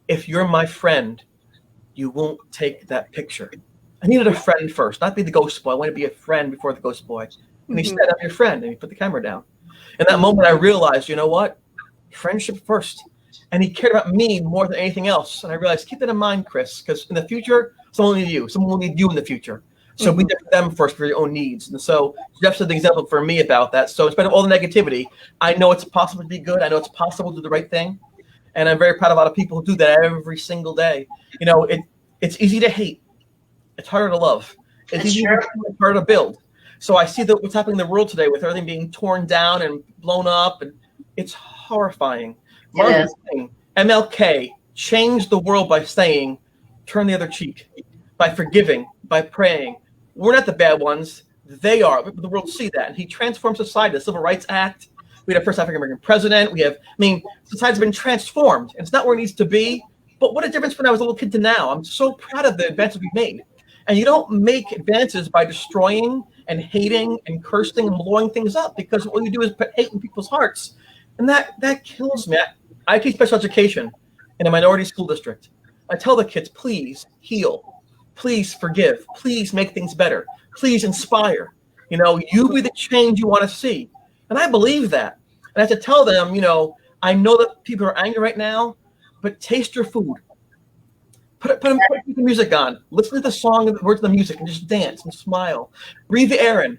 if you're my friend, you won't take that picture. I needed a friend first, not be the ghost boy. I wanted to be a friend before the ghost boy. And he said, I'm your friend. And he put the camera down. In that moment, I realized, you know what? Friendship first. And he cared about me more than anything else. And I realized, keep that in mind, Chris, because in the future, someone will need you. Someone will need you in the future. So be there for them first for your own needs. And so Jeff's an example for me about that. So in spite of all the negativity, I know it's possible to be good. I know it's possible to do the right thing. And I'm very proud of a lot of people who do that every single day. It's easy to hate. It's harder to love. It's harder to build. So I see what's happening in the world today with everything being torn down and blown up. And it's horrifying. Martin Luther King, MLK, changed the world by saying, turn the other cheek, by forgiving, by praying. We're not the bad ones. They are. The world will see that. And he transformed society. The Civil Rights Act. We had our first African-American president. Society's been transformed. And it's not where it needs to be. But what a difference when I was a little kid to now. I'm so proud of the advances we've made. And you don't make advances by destroying and hating and cursing and blowing things up, because all you do is put hate in people's hearts. And that kills me. I teach special education in a minority school district. I tell the kids, please heal. Please forgive. Please make things better. Please inspire. You be the change you want to see. And I believe that. And I have to tell them, I know that people are angry right now, but taste your food. Put the music on. Listen to the song and the words of the music and just dance and smile. Breathe the air in.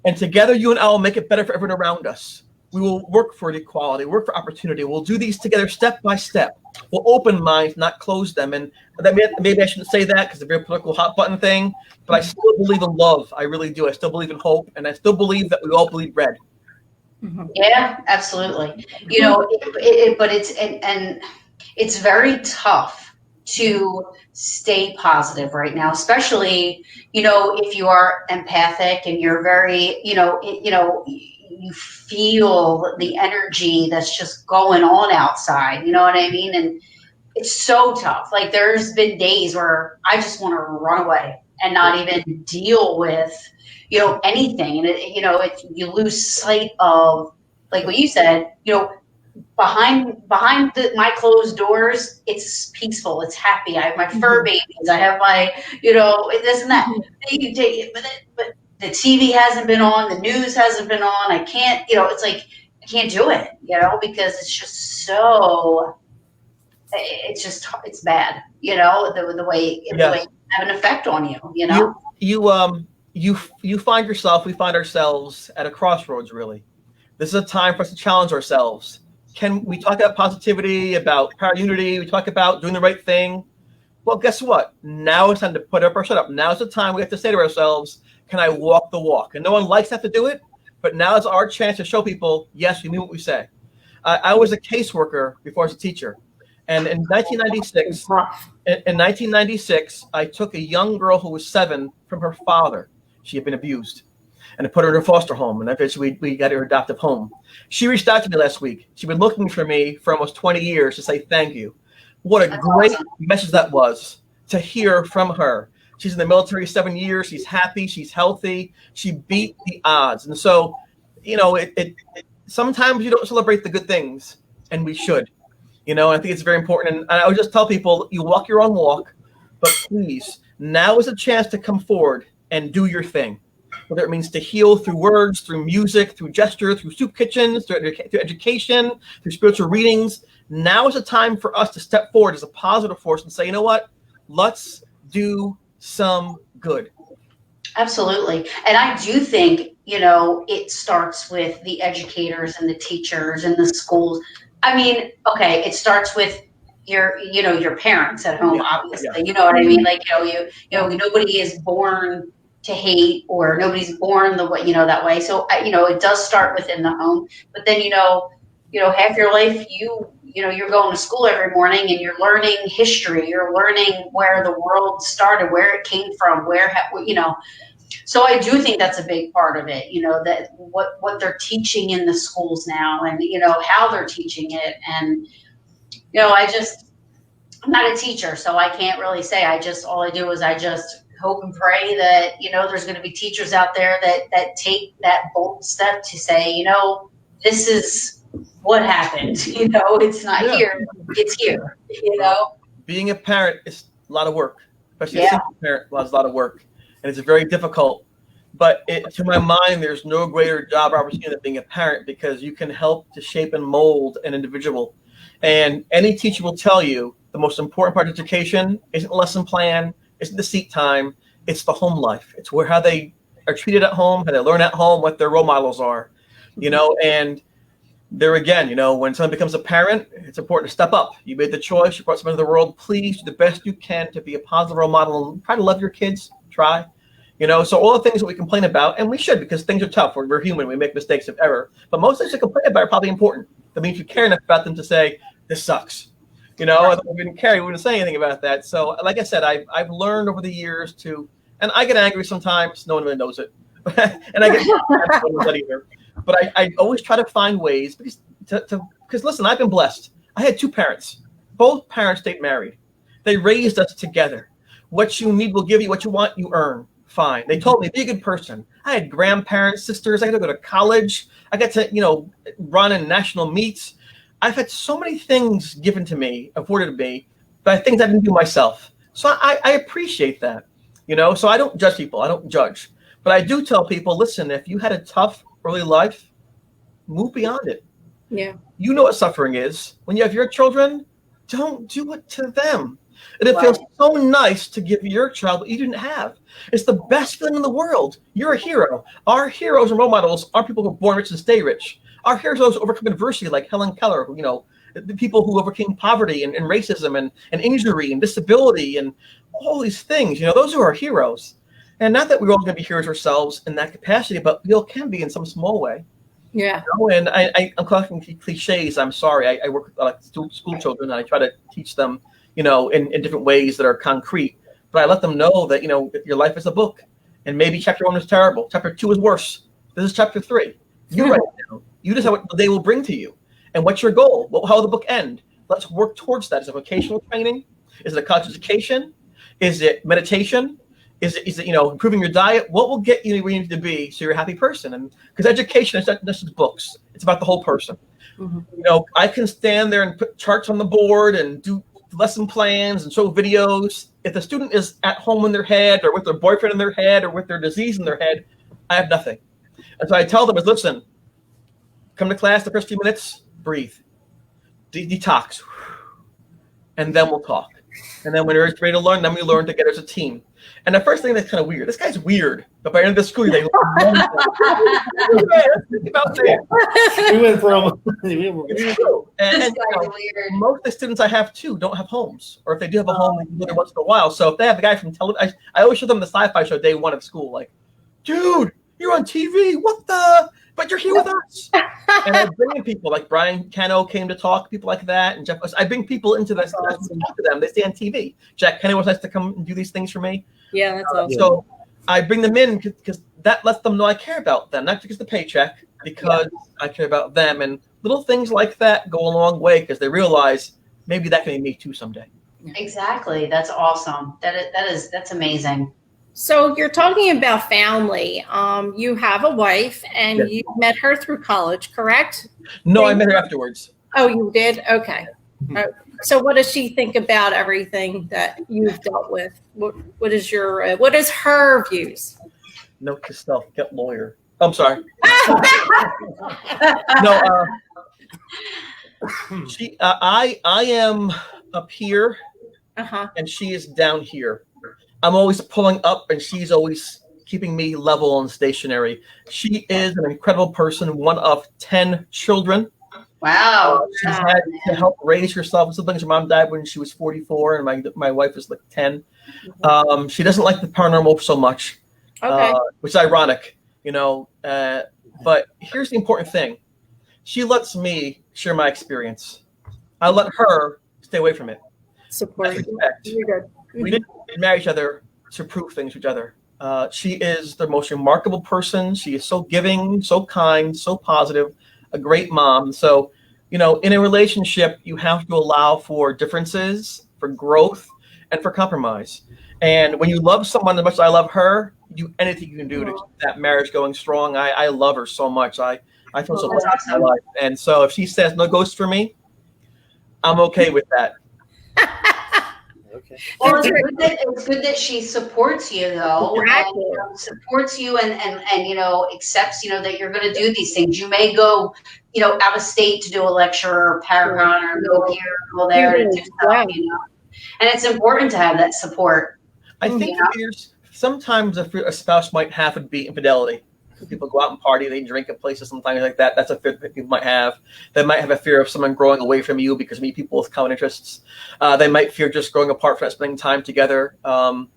And together, you and I will make it better for everyone around us. We will work for equality, work for opportunity. We'll do these together step by step. We'll open minds, not close them. And maybe I shouldn't say that because it's a very political hot button thing, but I still believe in love. I really do. I still believe in hope. And I still believe that we all bleed red. Yeah, absolutely. But it's very tough to stay positive right now, especially, if you are empathic and you're very, you feel the energy that's just going on outside, you know what I mean? And it's so tough. Like there's been days where I just want to run away and not even deal with, anything. And you lose sight of, like what you said, behind my closed doors, it's peaceful, it's happy. I have my fur babies, I have my, this and that. But the TV hasn't been on, the news hasn't been on. I can't, it's like I can't do it, because it's just so. It's bad, the way it have an effect on you. You find yourself, we find ourselves at a crossroads. Really, this is a time for us to challenge ourselves. Can we talk about positivity, about power unity? We talk about doing the right thing. Well, guess what? Now it's time to put up or shut up. Now's the time we have to say to ourselves, can I walk the walk? And no one likes to have to do it, but now is our chance to show people, yes, we mean what we say. I was a caseworker before I was a teacher. And in 1996, I took a young girl who was 7 from her father. She had been abused. And I put her in her foster home. And eventually we got her adoptive home. She reached out to me last week. She'd been looking for me for almost 20 years to say thank you. What a great message that was to hear from her. She's in the military 7 years. She's happy. She's healthy. She beat the odds. And so, it sometimes you don't celebrate the good things, and we should. I think it's very important. And I would just tell people, you walk your own walk, but please, now is a chance to come forward and do your thing. Whether it means to heal through words, through music, through gesture, through soup kitchens, through education, through spiritual readings. Now is a time for us to step forward as a positive force and say, you know what? Let's do some good. Absolutely. And I do think, it starts with the educators and the teachers and the schools. I mean, okay, it starts with your parents at home, obviously. Yeah. You know what I mean? Like, nobody is born to hate, or nobody's born that way. So, it does start within the home. But then, half your life, you're going to school every morning and you're learning history. You're learning where the world started, where it came from, So I do think that's a big part of it, that what they're teaching in the schools now, and, how they're teaching it. And, I'm not a teacher, so I can't really say. All I do is I just hope and pray that, there's going to be teachers out there that take that bold step to say, this is what happened. It's not here, it's here, Being a parent is a lot of work, especially a single parent is a lot of work, and it's very difficult. But to my mind, there's no greater job opportunity than being a parent, because you can help to shape and mold an individual. And any teacher will tell you the most important part of education isn't the lesson plan, isn't the seat time, it's the home life. It's how they are treated at home, how they learn at home, what their role models are, and there again, when someone becomes a parent, it's important to step up. You made the choice, you brought someone into the world, please do the best you can to be a positive role model and try to love your kids, try. So all the things that we complain about, and we should, because things are tough. We're human. We make mistakes of error. But most things to complain about are probably important. That means you care enough about them to say, this sucks. If we didn't care, we wouldn't say anything about that. So like I said, I've learned over the years and I get angry sometimes. No one really knows it. And I get that either. But I always try to find ways, because listen, I've been blessed. I had two parents. Both parents stayed married. They raised us together. What you need will give you. What you want, you earn. Fine. They told me, be a good person. I had grandparents, sisters. I got to go to college. I got to, run in national meets. I've had so many things given to me, afforded to me, but things I didn't do myself. So I appreciate that, so I don't judge people. I don't judge. But I do tell people, listen, if you had a tough early life, move beyond it. Yeah. You know what suffering is. When you have your children, don't do it to them. And it feels so nice to give your child what you didn't have. It's the best feeling in the world. You're a hero. Our heroes and role models are people who are born rich and stay rich. Our heroes are those who overcome adversity, like Helen Keller, who, the people who overcame poverty and racism and injury and disability and all these things. Those are our heroes. And not that we're all going to be heroes ourselves in that capacity, but we all can be in some small way. Yeah. And I'm collecting cliches. I'm sorry. I work with school children, and I try to teach them, in different ways that are concrete. But I let them know that, your life is a book. And maybe chapter 1 is terrible. Chapter 2 is worse. This is chapter 3. You write it down. You decide what the day will bring to you. And what's your goal? How will the book end? Let's work towards that. Is it vocational training? Is it a college education? Is it meditation? Is it improving your diet? What will get you where you need to be so you're a happy person? And because education is not just books. It's about the whole person. Mm-hmm. I can stand there and put charts on the board and do lesson plans and show videos. If the student is at home in their head, or with their boyfriend in their head, or with their disease in their head, I have nothing. And so I tell them is, listen, come to class the first few minutes, breathe, detox, and then we'll talk. And then when you're ready to learn, then we learn together as a team. And the first thing that's kind of weird, this guy's weird, but by the end of the school, they learn. Think about that. We went from it's true. And most of the students I have too don't have homes, or if they do have a home, they can go there once in a while. So if they have a guy from television, I always show them the Syfy show day 1 of school. Like, dude, you're on TV. What the? But you're here with us. And I bring in people like Brian Cano came to talk, people like that, and Jeff. I bring people into this to talk to them. They stay on TV. Jack Kenny was nice to come and do these things for me. Yeah, that's awesome. So I bring them in because that lets them know I care about them, not because of the paycheck, because I care about them. And little things like that go a long way because they realize maybe that can be me too someday. Exactly. That's awesome. That's amazing. So you're talking about family. You have a wife, and Yes. you met her through college, correct? No, I met her afterwards. Oh, you did? Okay. So what does she think about everything that you've dealt with? What is her views? Note to self: get lawyer. I'm sorry. No, I am up here, and she is down here. I'm always pulling up, and she's always keeping me level and stationary. She is an incredible person, one of 10 children. Wow. She's had to help raise herself and siblings. Her mom died when she was 44, and my wife was like 10. She doesn't like the paranormal so much, which is ironic, but here's the important thing. She lets me share my experience. I let her stay away from it. Support. You're good. We didn't marry each other to prove things to each other. She is the most remarkable person. She is so giving, so kind, so positive, a great mom. So, in a relationship, you have to allow for differences, for growth, and for compromise. And when you love someone as much as I love her, you do anything you can do to keep that marriage going strong. I love her so much. I feel so blessed in my life. And so if she says no ghosts for me, I'm okay with that. Okay. Well, it's good that she supports you, though, Exactly. and supports you and accepts, that you're going to do these things. You may go, out of state to do a lecture or Paragon or go here or go there to do stuff, And it's important to have that support. I think there's sometimes a spouse might have would be infidelity. People go out and party, they drink at places sometimes like that. That's a fear that people might have. They might have a fear of someone growing away from you because meet people with common interests. They might fear just growing apart from not spending time together. And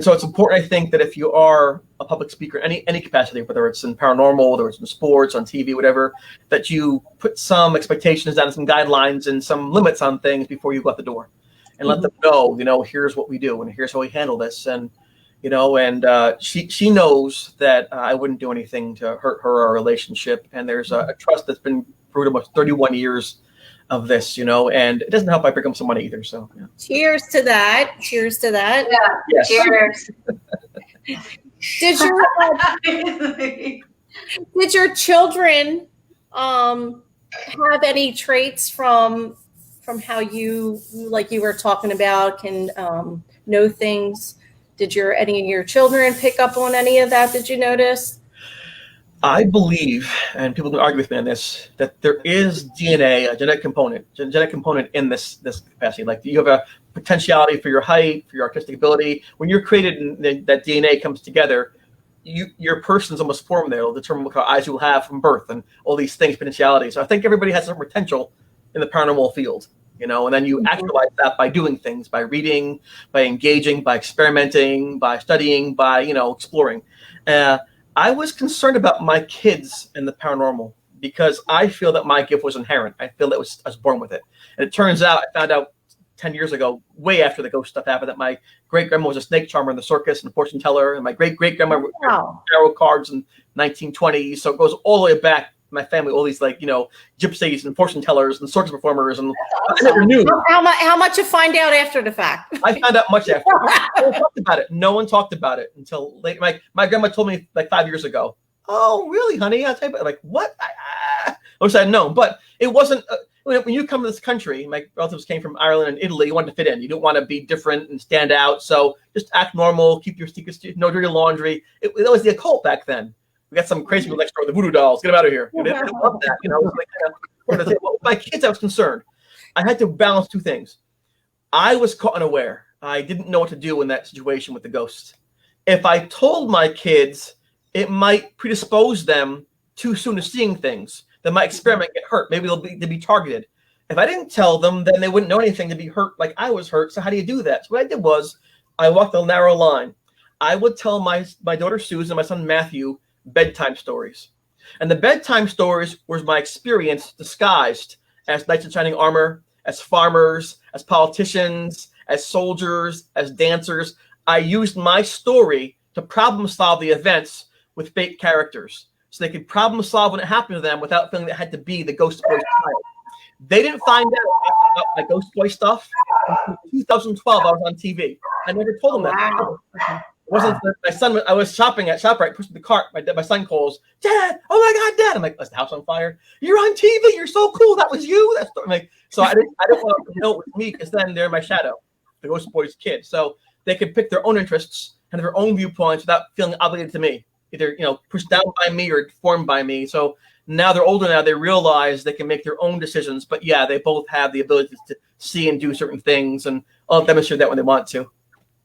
so it's important, I think, that if you are a public speaker, any capacity, whether it's in paranormal, whether it's in sports, on TV, whatever, that you put some expectations down, some guidelines and some limits on things before you go out the door. And let them know, here's what we do and here's how we handle this. And she knows that I wouldn't do anything to hurt her or our relationship. And there's a trust that's been brewed almost 31 years of this, and it doesn't help I bring up some money either. So yeah. Cheers to that. Cheers to that. Yeah. Yes. Cheers. Did your children have any traits from how you, like you were talking about, can know things? Did any of your children pick up on any of that? Did you notice? I believe, and people can argue with me on this, that there is DNA, a genetic component in this capacity. Like you have a potentiality for your height, for your artistic ability. When you're created and that DNA comes together, your person's almost formed there. It'll determine what kind of eyes you will have from birth and all these things, potentialities. So I think everybody has some potential in the paranormal field. And then you actualize that by doing things, by reading, by engaging, by experimenting, by studying, by, exploring. I was concerned about my kids and the paranormal because I feel that my gift was inherent. I feel that I was born with it. And it turns out, I found out 10 years ago, way after the ghost stuff happened, that my great-grandma was a snake charmer in the circus and a fortune teller. And my great-great-grandma wrote tarot cards in 1920s. So it goes all the way back. My family, all these gypsies and fortune tellers and circus performers, and I never knew. How much you find out after the fact? I found out much after. No one talked about it. No one talked about it until late. My grandma told me like 5 years ago. Oh, really, honey? I'll tell you. Like what? I wish I'd known, but it wasn't. When you come to this country, my relatives came from Ireland and Italy. You wanted to fit in. You don't want to be different and stand out. So just act normal. Keep your secrets. No dirty laundry. That was the occult back then. We got some crazy people next door, the voodoo dolls. Get them out of here. They didn't love that. With my kids, I was concerned. I had to balance two things. I was caught unaware. I didn't know what to do in that situation with the ghosts. If I told my kids, it might predispose them too soon to seeing things. They might experiment, get hurt. Maybe they'll be targeted. If I didn't tell them, then they wouldn't know anything to be hurt like I was hurt. So how do you do that? So what I did was I walked a narrow line. I would tell my daughter Susan and my son Matthew bedtime stories. And the bedtime stories was my experience disguised as knights in shining armor, as farmers, as politicians, as soldiers, as dancers. I used my story to problem solve the events with fake characters. So they could problem solve when it happened to them without feeling it had to be the Ghost Boy style. They didn't find out about my Ghost Boy stuff 2012, I was on TV. I never told him that. Wow. It wasn't my son. I was shopping at ShopRite, pushing the cart. My son calls, Dad. Oh my God, Dad! I'm like, is the house on fire? You're on TV. You're so cool. That was you. I'm like, so I didn't want to know it was me because then they're my shadow, the Ghost Boy's kid. So they could pick their own interests and their own viewpoints without feeling obligated to me, either pushed down by me or formed by me. So now they're older. Now they realize they can make their own decisions. But yeah, they both have the ability to see and do certain things, and I'll demonstrate that when they want to.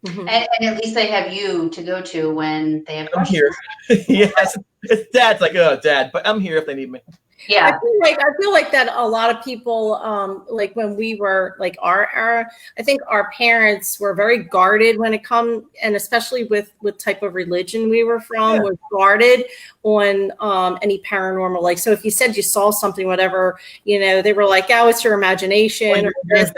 Mhm. And at least they have you to go to when they have I'm questions. here. Yes, it's Dad's like, oh, Dad, but I'm here if they need me. Yeah. I feel like that a lot of people, like when we were like our era, I think our parents were very guarded when it comes, and especially with type of religion we were from, was guarded on any paranormal. Like, so if you said you saw something, whatever, they were like, oh, it's your imagination. Well, you're this,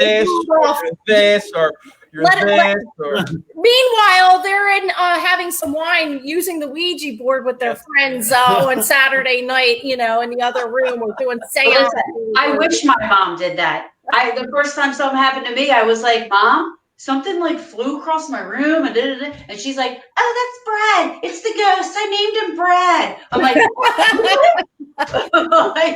or you're this, or Meanwhile, they're in having some wine, using the Ouija board with their friends on Saturday night, in the other room, or doing seance. I wish my mom did that. The first time something happened to me, I was like, Mom, something like flew across my room, and she's like, oh, that's Brad. It's the ghost. I named him Brad. I'm like,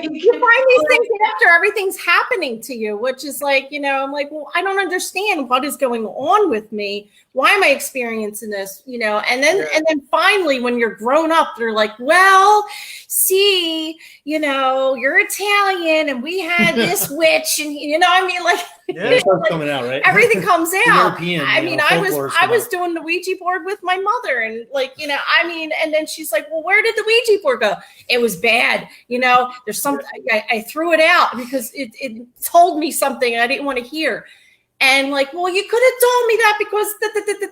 you find these things after everything's happening to you, which is like, I'm like, well, I don't understand what is going on with me. Why am I experiencing this? And then finally, when you're grown up, they're like, well, see, you're Italian, and we had this witch, and like, it starts coming out, right? Everything comes out. European, I was doing the Ouija board with my mother, and and then she's like, well, where did the Ouija board go? It was bad. There's something, I threw it out because it told me something I didn't want to hear. And like, well, you could have told me that because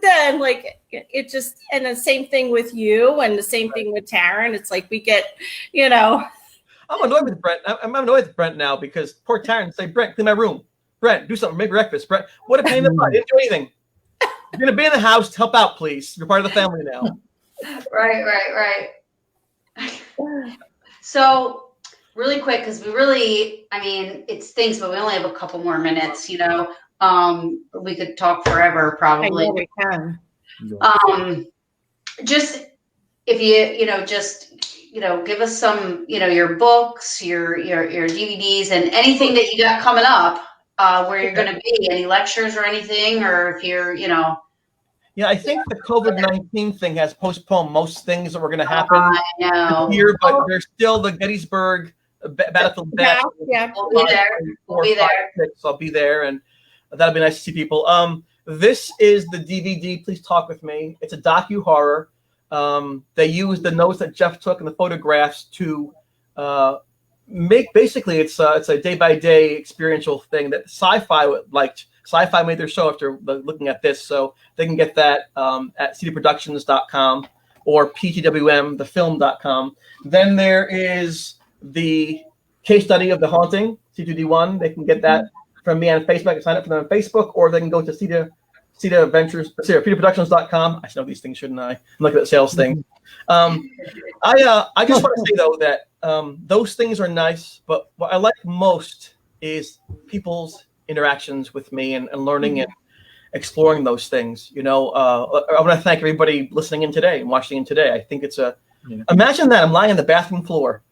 and like, it just, and the same thing with you, and the same thing with Taryn. It's like, we get, I'm annoyed with Brent. I'm annoyed with Brent now because poor Taryn say, Brent, clean my room. Brent, do something, make breakfast. Brent, what a pain in the butt. Didn't do anything. You're going to be in the house, help out, please. You're part of the family now. Right. So really quick, because it stinks, but we only have a couple more minutes, we could talk forever probably. I know we can. Just if you, give us some, your books, your DVDs, and anything that you got coming up, where you're going to be, any lectures or anything, or if you're, Yeah, I think the COVID-19 thing has postponed most things that were going to happen here, but there's still the Gettysburg Battlefield. Yeah. We'll be there. I'll be there, and that'll be nice to see people. This is the DVD. Please talk with me. It's a docu-horror. They use the notes that Jeff took and the photographs to make. Basically, it's a day-by-day experiential thing that Syfy liked. Syfy made their show after looking at this, so they can get that at cdproductions.com or ptwmthefilm.com. Then there is the case study of the haunting, C2D1. They can get that from me on Facebook and sign up for them on Facebook, or they can go to cdproductions.com. I should know these things, shouldn't I? I'm looking at sales thing. I just want to say, though, that those things are nice, but what I like most is people's interactions with me and learning and exploring those things. I want to thank everybody listening in today and watching in today. I think it's imagine that I'm lying on the bathroom floor,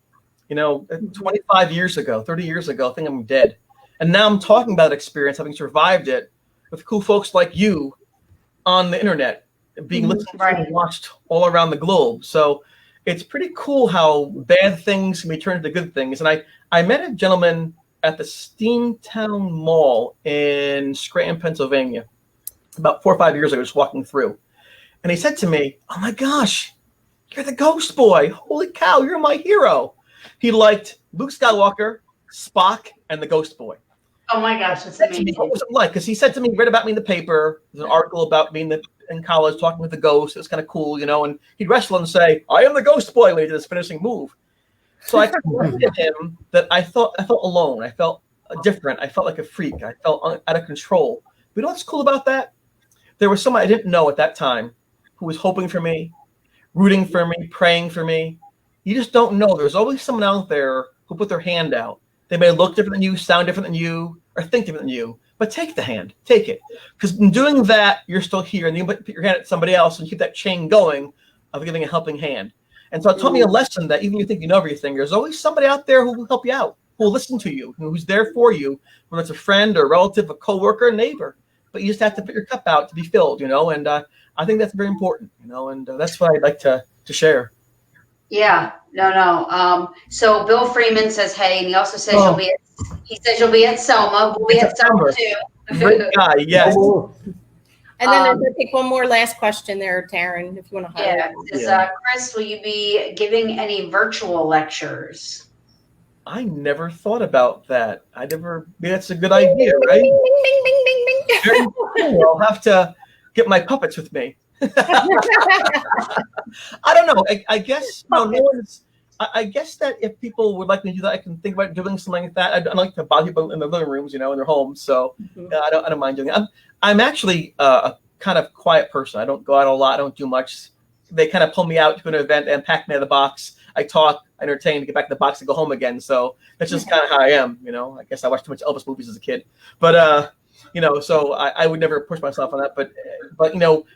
25 years ago, 30 years ago, I think I'm dead. And now I'm talking about experience, having survived it with cool folks like you on the internet, being listened to and watched all around the globe. So it's pretty cool how bad things can be turned into good things. And I met a gentleman at the Steamtown Mall in Scranton, Pennsylvania, about 4 or 5 years ago, just walking through. And he said to me, oh my gosh, you're the Ghost Boy. Holy cow, you're my hero. He liked Luke Skywalker, Spock, and the Ghost Boy. Oh my gosh, that's amazing. What was it like? Because he said to me, read about me in the paper. There's an article about me in college talking with the ghost. It was kind of cool, and he'd wrestle and say, I am the Ghost Boy when he did his finishing move. So I looked at him that I felt alone. I felt different. I felt like a freak. I felt out of control. But you know what's cool about that? There was someone I didn't know at that time who was hoping for me, rooting for me, praying for me. You just don't know. There's always someone out there who put their hand out. They may look different than you, sound different than you, or think different than you, but take the hand, take it. Because in doing that, you're still here, and you put your hand at somebody else and keep that chain going of giving a helping hand. And so it taught me a lesson that even if you think you know everything, there's always somebody out there who will help you out, who will listen to you, who's there for you, whether it's a friend or a relative, a coworker, a neighbor. But you just have to put your cup out to be filled, and I think that's very important, and that's what I'd like to share. Yeah, no. So Bill Freeman says, hey, and he also says you'll be at Selma. We'll be at Selma too. Great guy, yes. And then I think one more last question there, Taryn, if you want to highlight. Yeah, Chris, will you be giving any virtual lectures? I never thought about that. That's a good idea, right? Ding, ding, ding, ding, ding. Very cool. I'll have to get my puppets with me. I don't know. I guess no one's. I guess that if people would like me to do that, I can think about doing something like that. I'd like to bother people in their living rooms, in their homes. So I don't mind doing it. I'm actually a kind of quiet person. I don't go out a lot. I don't do much. They kind of pull me out to an event and pack me out of the box. I talk, I entertain, get back in the box and go home again. So that's just kind of how I am. I guess I watched too much Elvis movies as a kid. But so I would never push myself on that. But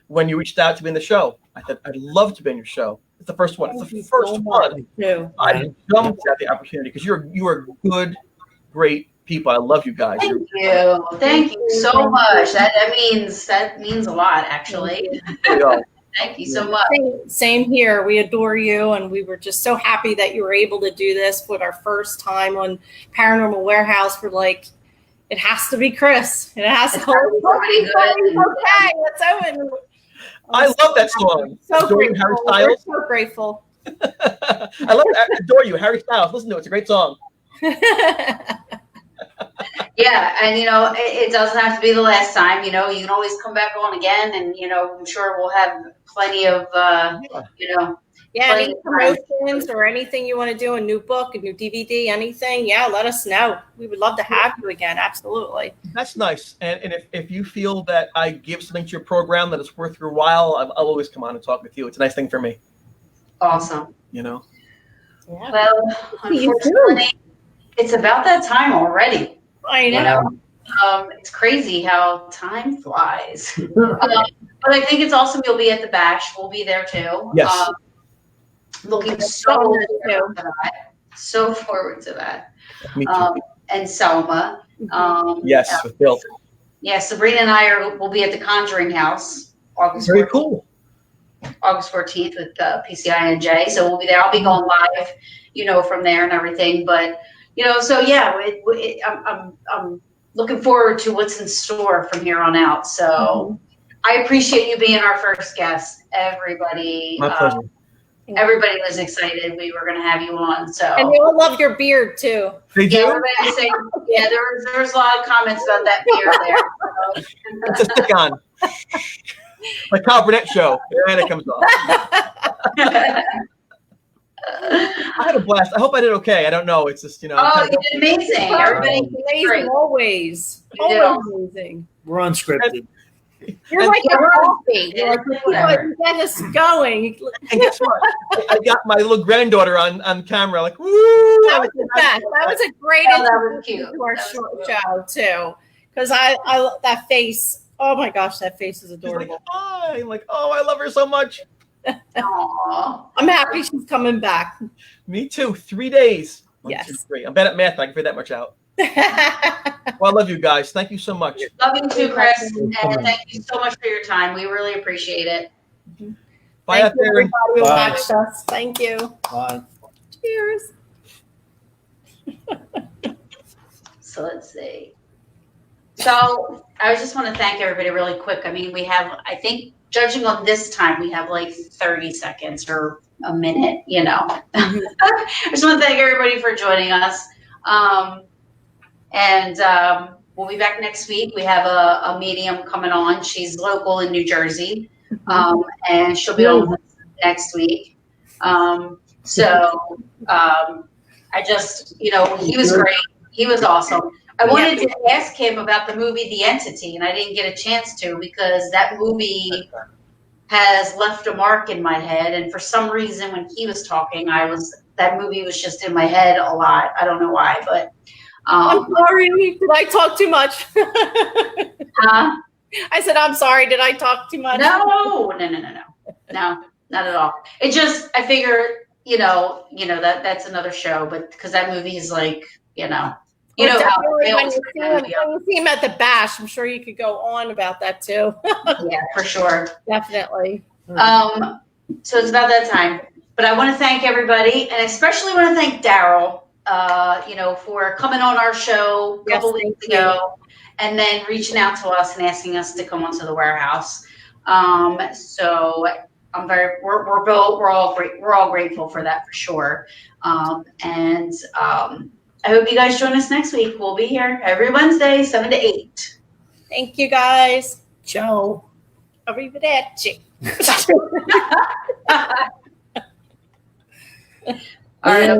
when you reached out to be in the show, I said I'd love to be in your show. It's the first one. It's the first one. I jumped at the opportunity because you are good, great people. I love you guys. Thank you so much. That means a lot, actually. Thank you so much. Same here. We adore you, and we were just so happy that you were able to do this for our first time on Paranormal Warehouse. We're like, it has to be Chris. It has to be okay. Let's open. I love that song. So grateful. Harry Styles. We're so grateful. I love it. I adore you, Harry Styles. Listen to it. It's a great song. Yeah, and it doesn't have to be the last time. You can always come back on again, and I'm sure we'll have plenty of any promotions or anything you want to do, a new book, a new DVD, anything. Yeah, let us know. We would love to have you again. Absolutely. That's nice. And if you feel that I give something to your program that is worth your while, I'll always come on and talk with you. It's a nice thing for me. Awesome. Yeah. Well, unfortunately, it's about that time already. I know. It's crazy how time flies. But I think it's awesome you'll be at the bash. We'll be there too. Yes. Looking so forward to that. Me too. And Selma. Yes, with Bill. Yeah, Sabrina and I will be at the Conjuring House August 14th. Very cool. August 14th with PCINJ. So we'll be there. I'll be going live, from there and everything. But so yeah, I'm looking forward to what's in store from here on out. So I appreciate you being our first guest. Everybody, my pleasure. Everybody was excited we were going to have you on. So and they all love your beard too. They do? Yeah, everybody was saying, there was a lot of comments about that beard there. It's a stick on. Like Kyle Burnett show, and it comes off. I had a blast. I hope I did okay. I don't know. It's just, you did amazing. Everybody did great. Always amazing. We're unscripted. You're like a coffee. You're like, get us going. And guess what? I got my little granddaughter on camera. Like, woo! That was the best. That was a great introduction to our short show too. Because I that face. Oh my gosh, that face is adorable. She's like, hi. I'm like, oh, I love her so much. Aww. I'm happy she's coming back. Me too. 3 days. 1, Yes. 2, 3. I'm bad at math. I can figure that much out. Well, I love you guys. Thank you so much. Love you too, Chris. And thank you so much for your time. We really appreciate it. Bye out there. Everybody who watched us. Thank you. Bye. Cheers. So let's see. So I just want to thank everybody really quick. I mean, we have, I think, judging on this time, we have like 30 seconds or a minute, I just want to thank everybody for joining us. We'll be back next week. We have a medium coming on. She's local in New Jersey. And she'll be on next week. I just, he was great. He was awesome. I wanted to ask him about the movie The Entity, and I didn't get a chance to because that movie has left a mark in my head. And for some reason, when he was talking, that movie was just in my head a lot. I don't know why, but I'm sorry. Did I talk too much? Huh? I said, I'm sorry. Did I talk too much? No, not at all. It just, I figure, that's another show, but because that movie is like, how Definitely when when you see him at the bash, I'm sure you could go on about that too. yeah, for sure. Definitely. So it's about that time. But I want to thank everybody, and especially want to thank Daryl, for coming on our show a couple weeks ago, and then reaching out to us and asking us to come onto the warehouse. So we're all grateful for that for sure. I hope you guys join us next week. We'll be here every Wednesday, 7 to 8. Thank you guys. Ciao. Arrivederci. All right.